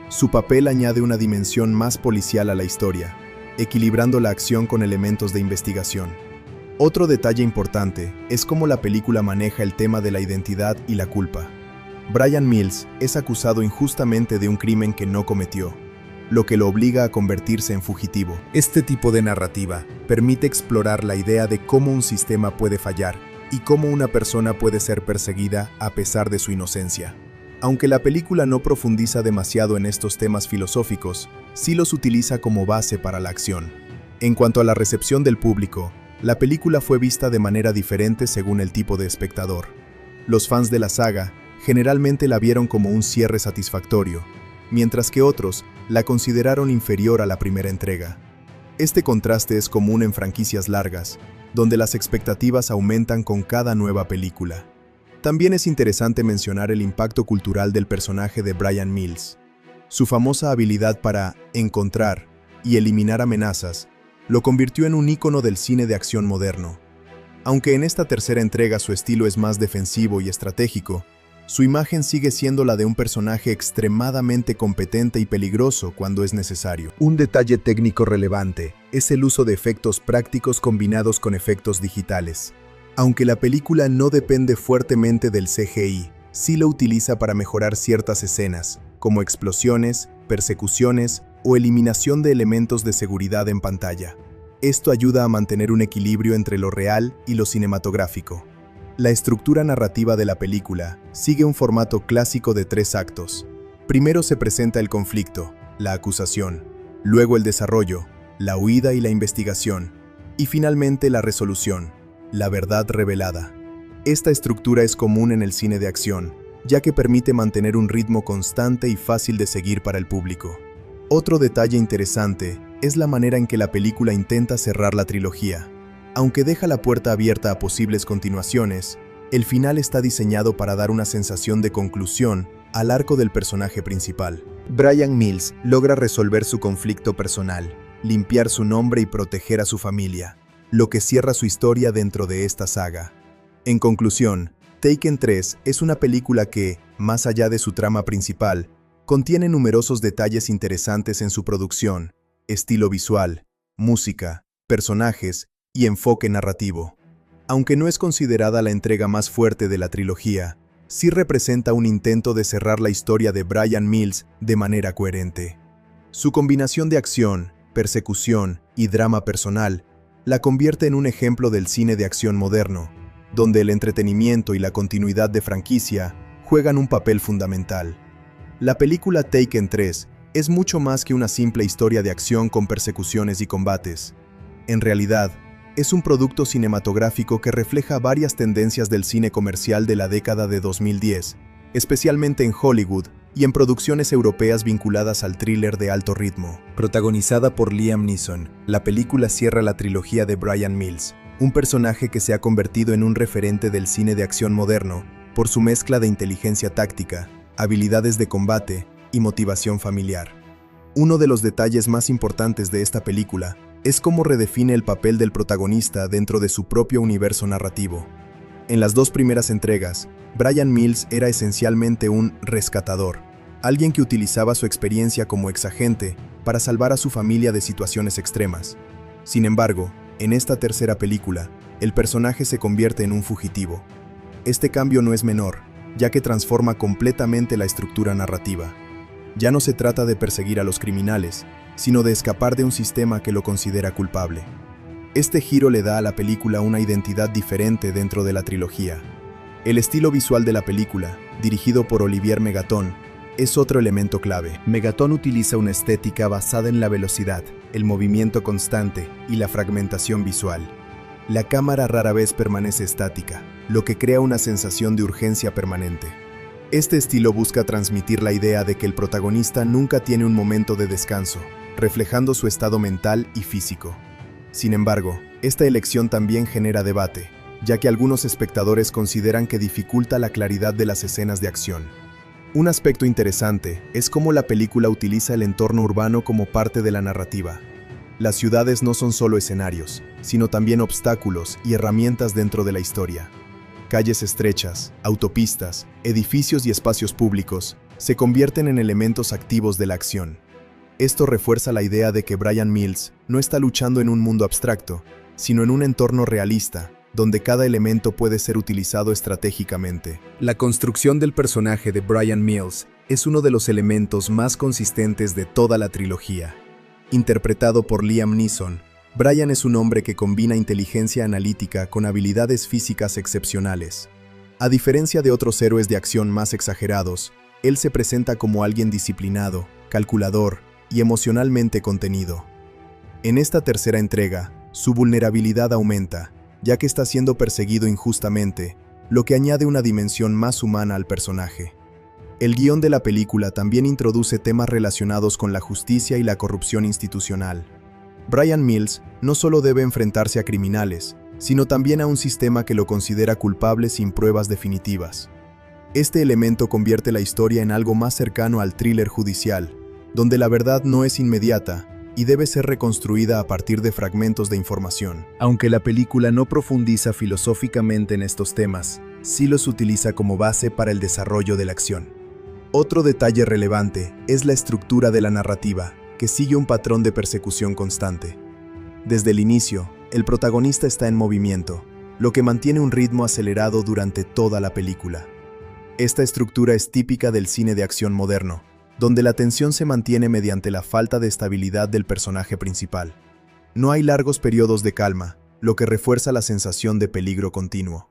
Su papel añade una dimensión más policial a la historia, equilibrando la acción con elementos de investigación. Otro detalle importante es cómo la película maneja el tema de la identidad y la culpa. Bryan Mills es acusado injustamente de un crimen que no cometió, lo que lo obliga a convertirse en fugitivo. Este tipo de narrativa permite explorar la idea de cómo un sistema puede fallar y cómo una persona puede ser perseguida a pesar de su inocencia. Aunque la película no profundiza demasiado en estos temas filosóficos, sí los utiliza como base para la acción. En cuanto a la recepción del público, la película fue vista de manera diferente según el tipo de espectador. Los fans de la saga generalmente la vieron como un cierre satisfactorio, mientras que otros la consideraron inferior a la primera entrega. Este contraste es común en franquicias largas, donde las expectativas aumentan con cada nueva película. También es interesante mencionar el impacto cultural del personaje de Bryan Mills. Su famosa habilidad para encontrar y eliminar amenazas lo convirtió en un ícono del cine de acción moderno. Aunque en esta tercera entrega su estilo es más defensivo y estratégico, su imagen sigue siendo la de un personaje extremadamente competente y peligroso cuando es necesario. Un detalle técnico relevante es el uso de efectos prácticos combinados con efectos digitales. Aunque la película no depende fuertemente del CGI, sí lo utiliza para mejorar ciertas escenas, como explosiones, persecuciones o eliminación de elementos de seguridad en pantalla. Esto ayuda a mantener un equilibrio entre lo real y lo cinematográfico. La estructura narrativa de la película sigue un formato clásico de 3 actos. Primero se presenta el conflicto, la acusación, luego el desarrollo, la huida y la investigación, y finalmente la resolución, la verdad revelada. Esta estructura es común en el cine de acción, ya que permite mantener un ritmo constante y fácil de seguir para el público. Otro detalle interesante es la manera en que la película intenta cerrar la trilogía. Aunque deja la puerta abierta a posibles continuaciones, el final está diseñado para dar una sensación de conclusión al arco del personaje principal. Bryan Mills logra resolver su conflicto personal, limpiar su nombre y proteger a su familia, lo que cierra su historia dentro de esta saga. En conclusión, Taken 3 es una película que, más allá de su trama principal, contiene numerosos detalles interesantes en su producción, estilo visual, música, personajes y enfoque narrativo. Aunque no es considerada la entrega más fuerte de la trilogía, sí representa un intento de cerrar la historia de Bryan Mills de manera coherente. Su combinación de acción, persecución y drama personal la convierte en un ejemplo del cine de acción moderno, donde el entretenimiento y la continuidad de franquicia juegan un papel fundamental. La película Taken 3 es mucho más que una simple historia de acción con persecuciones y combates. En realidad, es un producto cinematográfico que refleja varias tendencias del cine comercial de la década de 2010, especialmente en Hollywood y en producciones europeas vinculadas al thriller de alto ritmo. Protagonizada por Liam Neeson, la película cierra la trilogía de Bryan Mills, un personaje que se ha convertido en un referente del cine de acción moderno por su mezcla de inteligencia táctica, habilidades de combate y motivación familiar. Uno de los detalles más importantes de esta película es cómo redefine el papel del protagonista dentro de su propio universo narrativo. En las dos primeras entregas, Bryan Mills era esencialmente un rescatador, alguien que utilizaba su experiencia como exagente para salvar a su familia de situaciones extremas. Sin embargo, en esta tercera película, el personaje se convierte en un fugitivo. Este cambio no es menor, ya que transforma completamente la estructura narrativa. Ya no se trata de perseguir a los criminales, sino de escapar de un sistema que lo considera culpable. Este giro le da a la película una identidad diferente dentro de la trilogía. El estilo visual de la película, dirigido por Olivier Megaton, es otro elemento clave. Megaton utiliza una estética basada en la velocidad, el movimiento constante y la fragmentación visual. La cámara rara vez permanece estática, lo que crea una sensación de urgencia permanente. Este estilo busca transmitir la idea de que el protagonista nunca tiene un momento de descanso, reflejando su estado mental y físico. Sin embargo, esta elección también genera debate, ya que algunos espectadores consideran que dificulta la claridad de las escenas de acción. Un aspecto interesante es cómo la película utiliza el entorno urbano como parte de la narrativa. Las ciudades no son solo escenarios, sino también obstáculos y herramientas dentro de la historia. Calles estrechas, autopistas, edificios y espacios públicos se convierten en elementos activos de la acción. Esto refuerza la idea de que Bryan Mills no está luchando en un mundo abstracto, sino en un entorno realista, donde cada elemento puede ser utilizado estratégicamente. La construcción del personaje de Bryan Mills es uno de los elementos más consistentes de toda la trilogía. Interpretado por Liam Neeson, Bryan es un hombre que combina inteligencia analítica con habilidades físicas excepcionales. A diferencia de otros héroes de acción más exagerados, él se presenta como alguien disciplinado, calculador y emocionalmente contenido. En esta tercera entrega, su vulnerabilidad aumenta, ya que está siendo perseguido injustamente, lo que añade una dimensión más humana al personaje. El guión de la película también introduce temas relacionados con la justicia y la corrupción institucional. Bryan Mills no solo debe enfrentarse a criminales, sino también a un sistema que lo considera culpable sin pruebas definitivas. Este elemento convierte la historia en algo más cercano al thriller judicial, donde la verdad no es inmediata y debe ser reconstruida a partir de fragmentos de información. Aunque la película no profundiza filosóficamente en estos temas, sí los utiliza como base para el desarrollo de la acción. Otro detalle relevante es la estructura de la narrativa, que sigue un patrón de persecución constante. Desde el inicio, el protagonista está en movimiento, lo que mantiene un ritmo acelerado durante toda la película. Esta estructura es típica del cine de acción moderno, donde la tensión se mantiene mediante la falta de estabilidad del personaje principal. No hay largos periodos de calma, lo que refuerza la sensación de peligro continuo.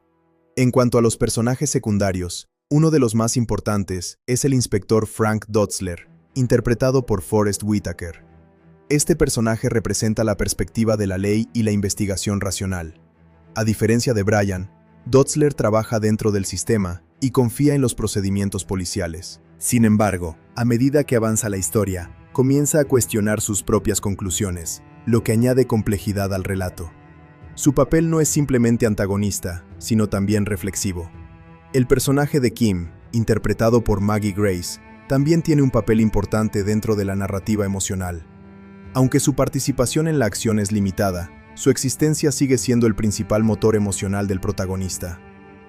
En cuanto a los personajes secundarios, uno de los más importantes es el inspector Frank Dotzler, interpretado por Forest Whitaker. Este personaje representa la perspectiva de la ley y la investigación racional. A diferencia de Bryan, Dotzler trabaja dentro del sistema y confía en los procedimientos policiales. Sin embargo, a medida que avanza la historia, comienza a cuestionar sus propias conclusiones, lo que añade complejidad al relato. Su papel no es simplemente antagonista, sino también reflexivo. El personaje de Kim, interpretado por Maggie Grace, también tiene un papel importante dentro de la narrativa emocional. Aunque su participación en la acción es limitada, su existencia sigue siendo el principal motor emocional del protagonista.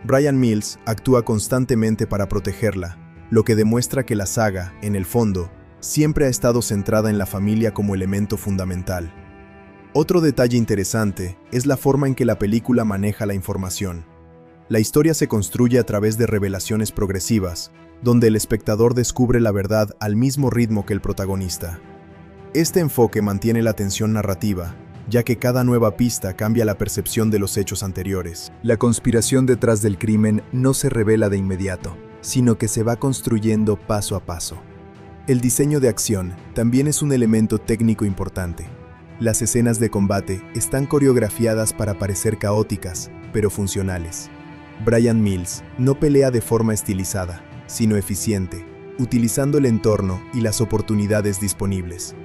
Bryan Mills actúa constantemente para protegerla, lo que demuestra que la saga, en el fondo, siempre ha estado centrada en la familia como elemento fundamental. Otro detalle interesante es la forma en que la película maneja la información. La historia se construye a través de revelaciones progresivas, donde el espectador descubre la verdad al mismo ritmo que el protagonista. Este enfoque mantiene la tensión narrativa, ya que cada nueva pista cambia la percepción de los hechos anteriores. La conspiración detrás del crimen no se revela de inmediato, sino que se va construyendo paso a paso. El diseño de acción también es un elemento técnico importante. Las escenas de combate están coreografiadas para parecer caóticas, pero funcionales. Bryan Mills no pelea de forma estilizada, sino eficiente, utilizando el entorno y las oportunidades disponibles.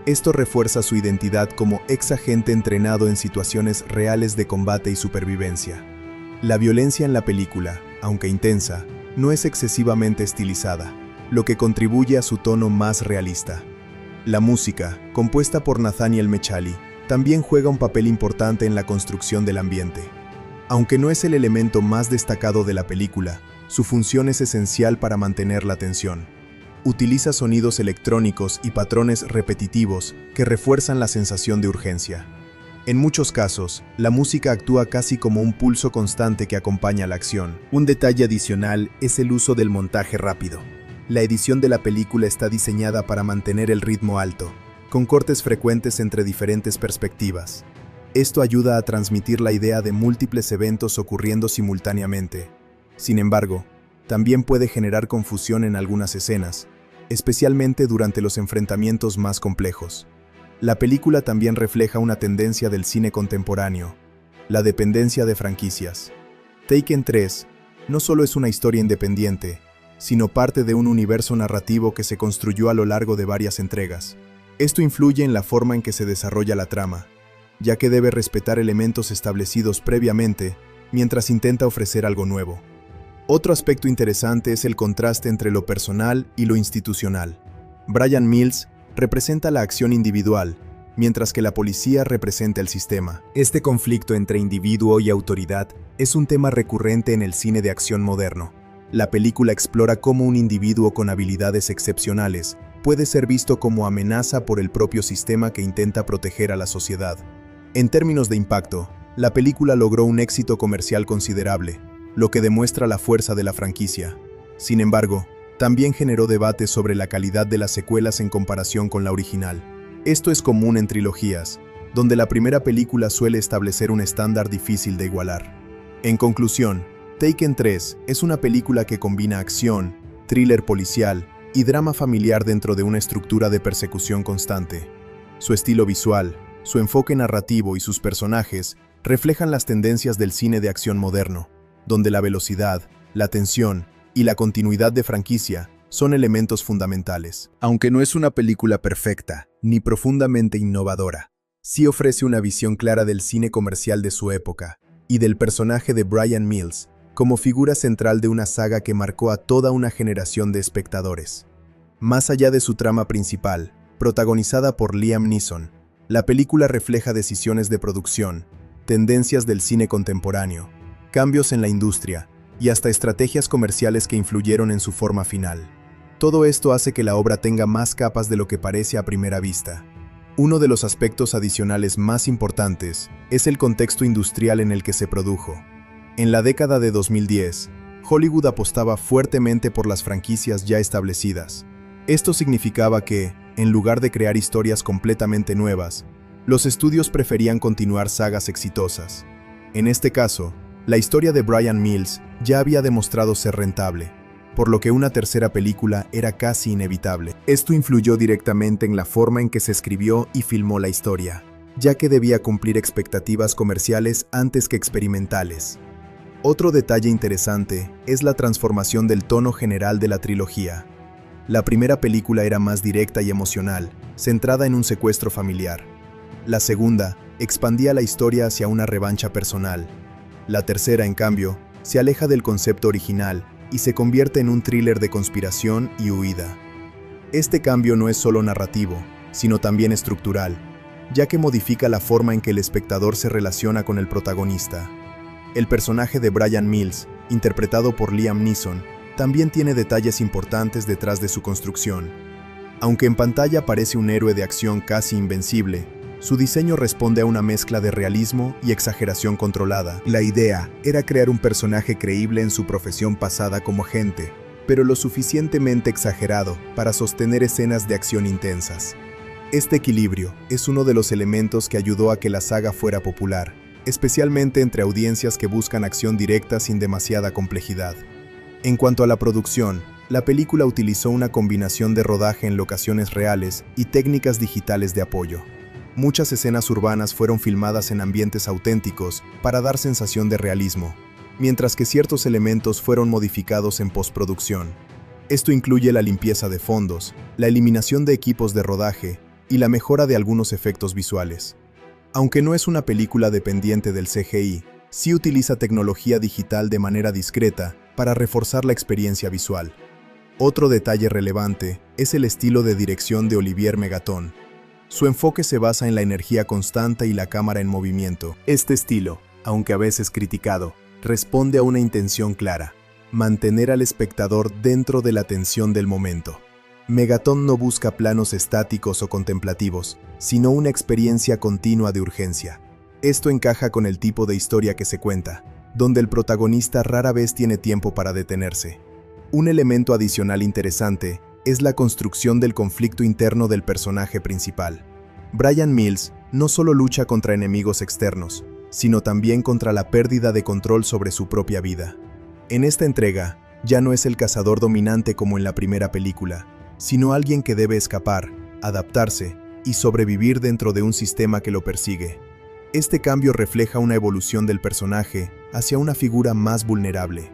Esto refuerza su identidad como ex-agente entrenado en situaciones reales de combate y supervivencia. La violencia en la película, aunque intensa, no es excesivamente estilizada, lo que contribuye a su tono más realista. La música, compuesta por Nathaniel Mechali, también juega un papel importante en la construcción del ambiente. Aunque no es el elemento más destacado de la película, su función es esencial para mantener la tensión. Utiliza sonidos electrónicos y patrones repetitivos que refuerzan la sensación de urgencia. En muchos casos, la música actúa casi como un pulso constante que acompaña la acción. Un detalle adicional es el uso del montaje rápido. La edición de la película está diseñada para mantener el ritmo alto, con cortes frecuentes entre diferentes perspectivas. Esto ayuda a transmitir la idea de múltiples eventos ocurriendo simultáneamente. Sin embargo, también puede generar confusión en algunas escenas, especialmente durante los enfrentamientos más complejos. La película también refleja una tendencia del cine contemporáneo, la dependencia de franquicias. Taken 3 no solo es una historia independiente, sino parte de un universo narrativo que se construyó a lo largo de varias entregas. Esto influye en la forma en que se desarrolla la trama, ya que debe respetar elementos establecidos previamente mientras intenta ofrecer algo nuevo. Otro aspecto interesante es el contraste entre lo personal y lo institucional. Bryan Mills representa la acción individual, mientras que la policía representa el sistema. Este conflicto entre individuo y autoridad es un tema recurrente en el cine de acción moderno. La película explora cómo un individuo con habilidades excepcionales puede ser visto como amenaza por el propio sistema que intenta proteger a la sociedad. En términos de impacto, la película logró un éxito comercial considerable, lo que demuestra la fuerza de la franquicia. Sin embargo, también generó debate sobre la calidad de las secuelas en comparación con la original. Esto es común en trilogías, donde la primera película suele establecer un estándar difícil de igualar. En conclusión, Taken 3 es una película que combina acción, thriller policial y drama familiar dentro de una estructura de persecución constante. Su estilo visual, su enfoque narrativo y sus personajes reflejan las tendencias del cine de acción moderno, donde la velocidad, la tensión y la continuidad de franquicia son elementos fundamentales. Aunque no es una película perfecta ni profundamente innovadora, sí ofrece una visión clara del cine comercial de su época y del personaje de Bryan Mills como figura central de una saga que marcó a toda una generación de espectadores. Más allá de su trama principal, protagonizada por Liam Neeson, la película refleja decisiones de producción, tendencias del cine contemporáneo, cambios en la industria y hasta estrategias comerciales que influyeron en su forma final. Todo esto hace que la obra tenga más capas de lo que parece a primera vista. Uno de los aspectos adicionales más importantes es el contexto industrial en el que se produjo. En la década de 2010, Hollywood apostaba fuertemente por las franquicias ya establecidas. Esto significaba que, en lugar de crear historias completamente nuevas, los estudios preferían continuar sagas exitosas. En este caso, la historia de Bryan Mills ya había demostrado ser rentable, por lo que una tercera película era casi inevitable. Esto influyó directamente en la forma en que se escribió y filmó la historia, ya que debía cumplir expectativas comerciales antes que experimentales. Otro detalle interesante es la transformación del tono general de la trilogía. La primera película era más directa y emocional, centrada en un secuestro familiar. La segunda expandía la historia hacia una revancha personal. La tercera, en cambio, se aleja del concepto original y se convierte en un thriller de conspiración y huida. Este cambio no es solo narrativo, sino también estructural, ya que modifica la forma en que el espectador se relaciona con el protagonista. El personaje de Bryan Mills, interpretado por Liam Neeson, también tiene detalles importantes detrás de su construcción. Aunque en pantalla parece un héroe de acción casi invencible, su diseño responde a una mezcla de realismo y exageración controlada. La idea era crear un personaje creíble en su profesión pasada como agente, pero lo suficientemente exagerado para sostener escenas de acción intensas. Este equilibrio es uno de los elementos que ayudó a que la saga fuera popular, especialmente entre audiencias que buscan acción directa sin demasiada complejidad. En cuanto a la producción, la película utilizó una combinación de rodaje en locaciones reales y técnicas digitales de apoyo. Muchas escenas urbanas fueron filmadas en ambientes auténticos para dar sensación de realismo, mientras que ciertos elementos fueron modificados en postproducción. Esto incluye la limpieza de fondos, la eliminación de equipos de rodaje y la mejora de algunos efectos visuales. Aunque no es una película dependiente del CGI, sí utiliza tecnología digital de manera discreta para reforzar la experiencia visual. Otro detalle relevante es el estilo de dirección de Olivier Megaton. Su enfoque se basa en la energía constante y la cámara en movimiento. Este estilo, aunque a veces criticado, responde a una intención clara: mantener al espectador dentro de la tensión del momento. Megaton no busca planos estáticos o contemplativos, sino una experiencia continua de urgencia. Esto encaja con el tipo de historia que se cuenta, donde el protagonista rara vez tiene tiempo para detenerse. Un elemento adicional interesante es la construcción del conflicto interno del personaje principal. Bryan Mills no solo lucha contra enemigos externos, sino también contra la pérdida de control sobre su propia vida. En esta entrega, ya no es el cazador dominante como en la primera película, sino alguien que debe escapar, adaptarse y sobrevivir dentro de un sistema que lo persigue. Este cambio refleja una evolución del personaje hacia una figura más vulnerable.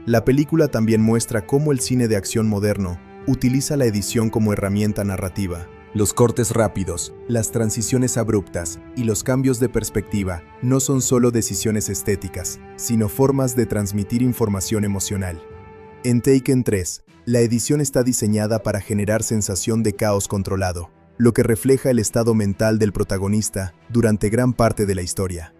La película también muestra cómo el cine de acción moderno utiliza la edición como herramienta narrativa. Los cortes rápidos, las transiciones abruptas y los cambios de perspectiva no son solo decisiones estéticas, sino formas de transmitir información emocional. En Taken 3, la edición está diseñada para generar sensación de caos controlado, lo que refleja el estado mental del protagonista durante gran parte de la historia.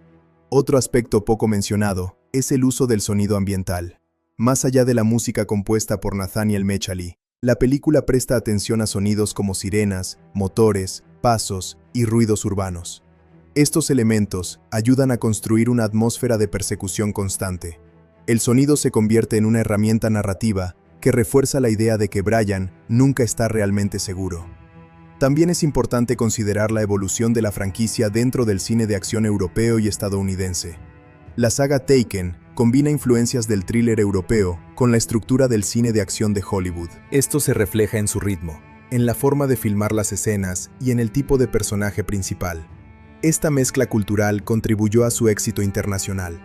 Otro aspecto poco mencionado es el uso del sonido ambiental. Más allá de la música compuesta por Nathaniel Mechali, la película presta atención a sonidos como sirenas, motores, pasos y ruidos urbanos. Estos elementos ayudan a construir una atmósfera de persecución constante. El sonido se convierte en una herramienta narrativa que refuerza la idea de que Bryan nunca está realmente seguro. También es importante considerar la evolución de la franquicia dentro del cine de acción europeo y estadounidense. La saga Taken combina influencias del thriller europeo con la estructura del cine de acción de Hollywood. Esto se refleja en su ritmo, en la forma de filmar las escenas y en el tipo de personaje principal. Esta mezcla cultural contribuyó a su éxito internacional.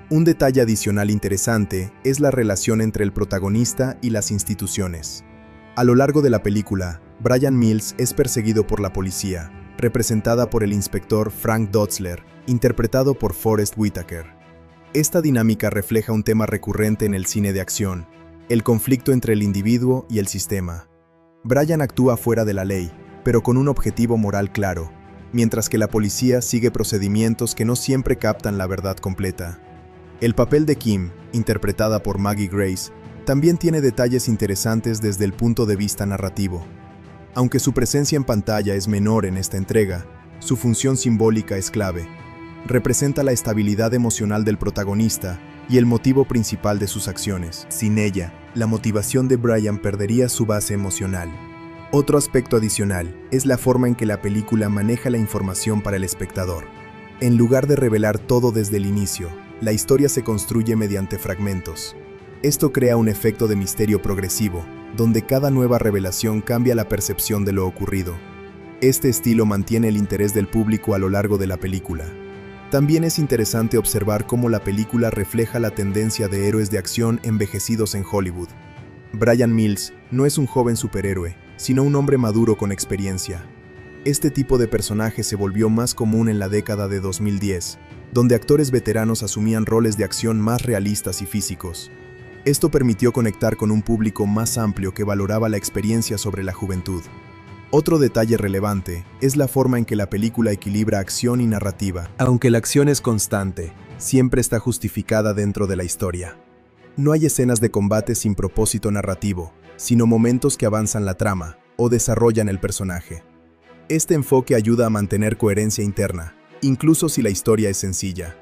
Un detalle adicional interesante es la relación entre el protagonista y las instituciones. A lo largo de la película, Bryan Mills es perseguido por la policía, representada por el inspector Frank Dotzler, interpretado por Forest Whitaker. Esta dinámica refleja un tema recurrente en el cine de acción: el conflicto entre el individuo y el sistema. Bryan actúa fuera de la ley, pero con un objetivo moral claro, mientras que la policía sigue procedimientos que no siempre captan la verdad completa. El papel de Kim, interpretada por Maggie Grace, también tiene detalles interesantes desde el punto de vista narrativo. Aunque su presencia en pantalla es menor en esta entrega, su función simbólica es clave. Representa la estabilidad emocional del protagonista y el motivo principal de sus acciones. Sin ella, la motivación de Bryan perdería su base emocional. Otro aspecto adicional es la forma en que la película maneja la información para el espectador. En lugar de revelar todo desde el inicio, la historia se construye mediante fragmentos. Esto crea un efecto de misterio progresivo, donde cada nueva revelación cambia la percepción de lo ocurrido. Este estilo mantiene el interés del público a lo largo de la película. También es interesante observar cómo la película refleja la tendencia de héroes de acción envejecidos en Hollywood. Bryan Mills no es un joven superhéroe, sino un hombre maduro con experiencia. Este tipo de personaje se volvió más común en la década de 2010, donde actores veteranos asumían roles de acción más realistas y físicos. Esto permitió conectar con un público más amplio que valoraba la experiencia sobre la juventud. Otro detalle relevante es la forma en que la película equilibra acción y narrativa. Aunque la acción es constante, siempre está justificada dentro de la historia. No hay escenas de combate sin propósito narrativo, sino momentos que avanzan la trama o desarrollan el personaje. Este enfoque ayuda a mantener coherencia interna, incluso si la historia es sencilla.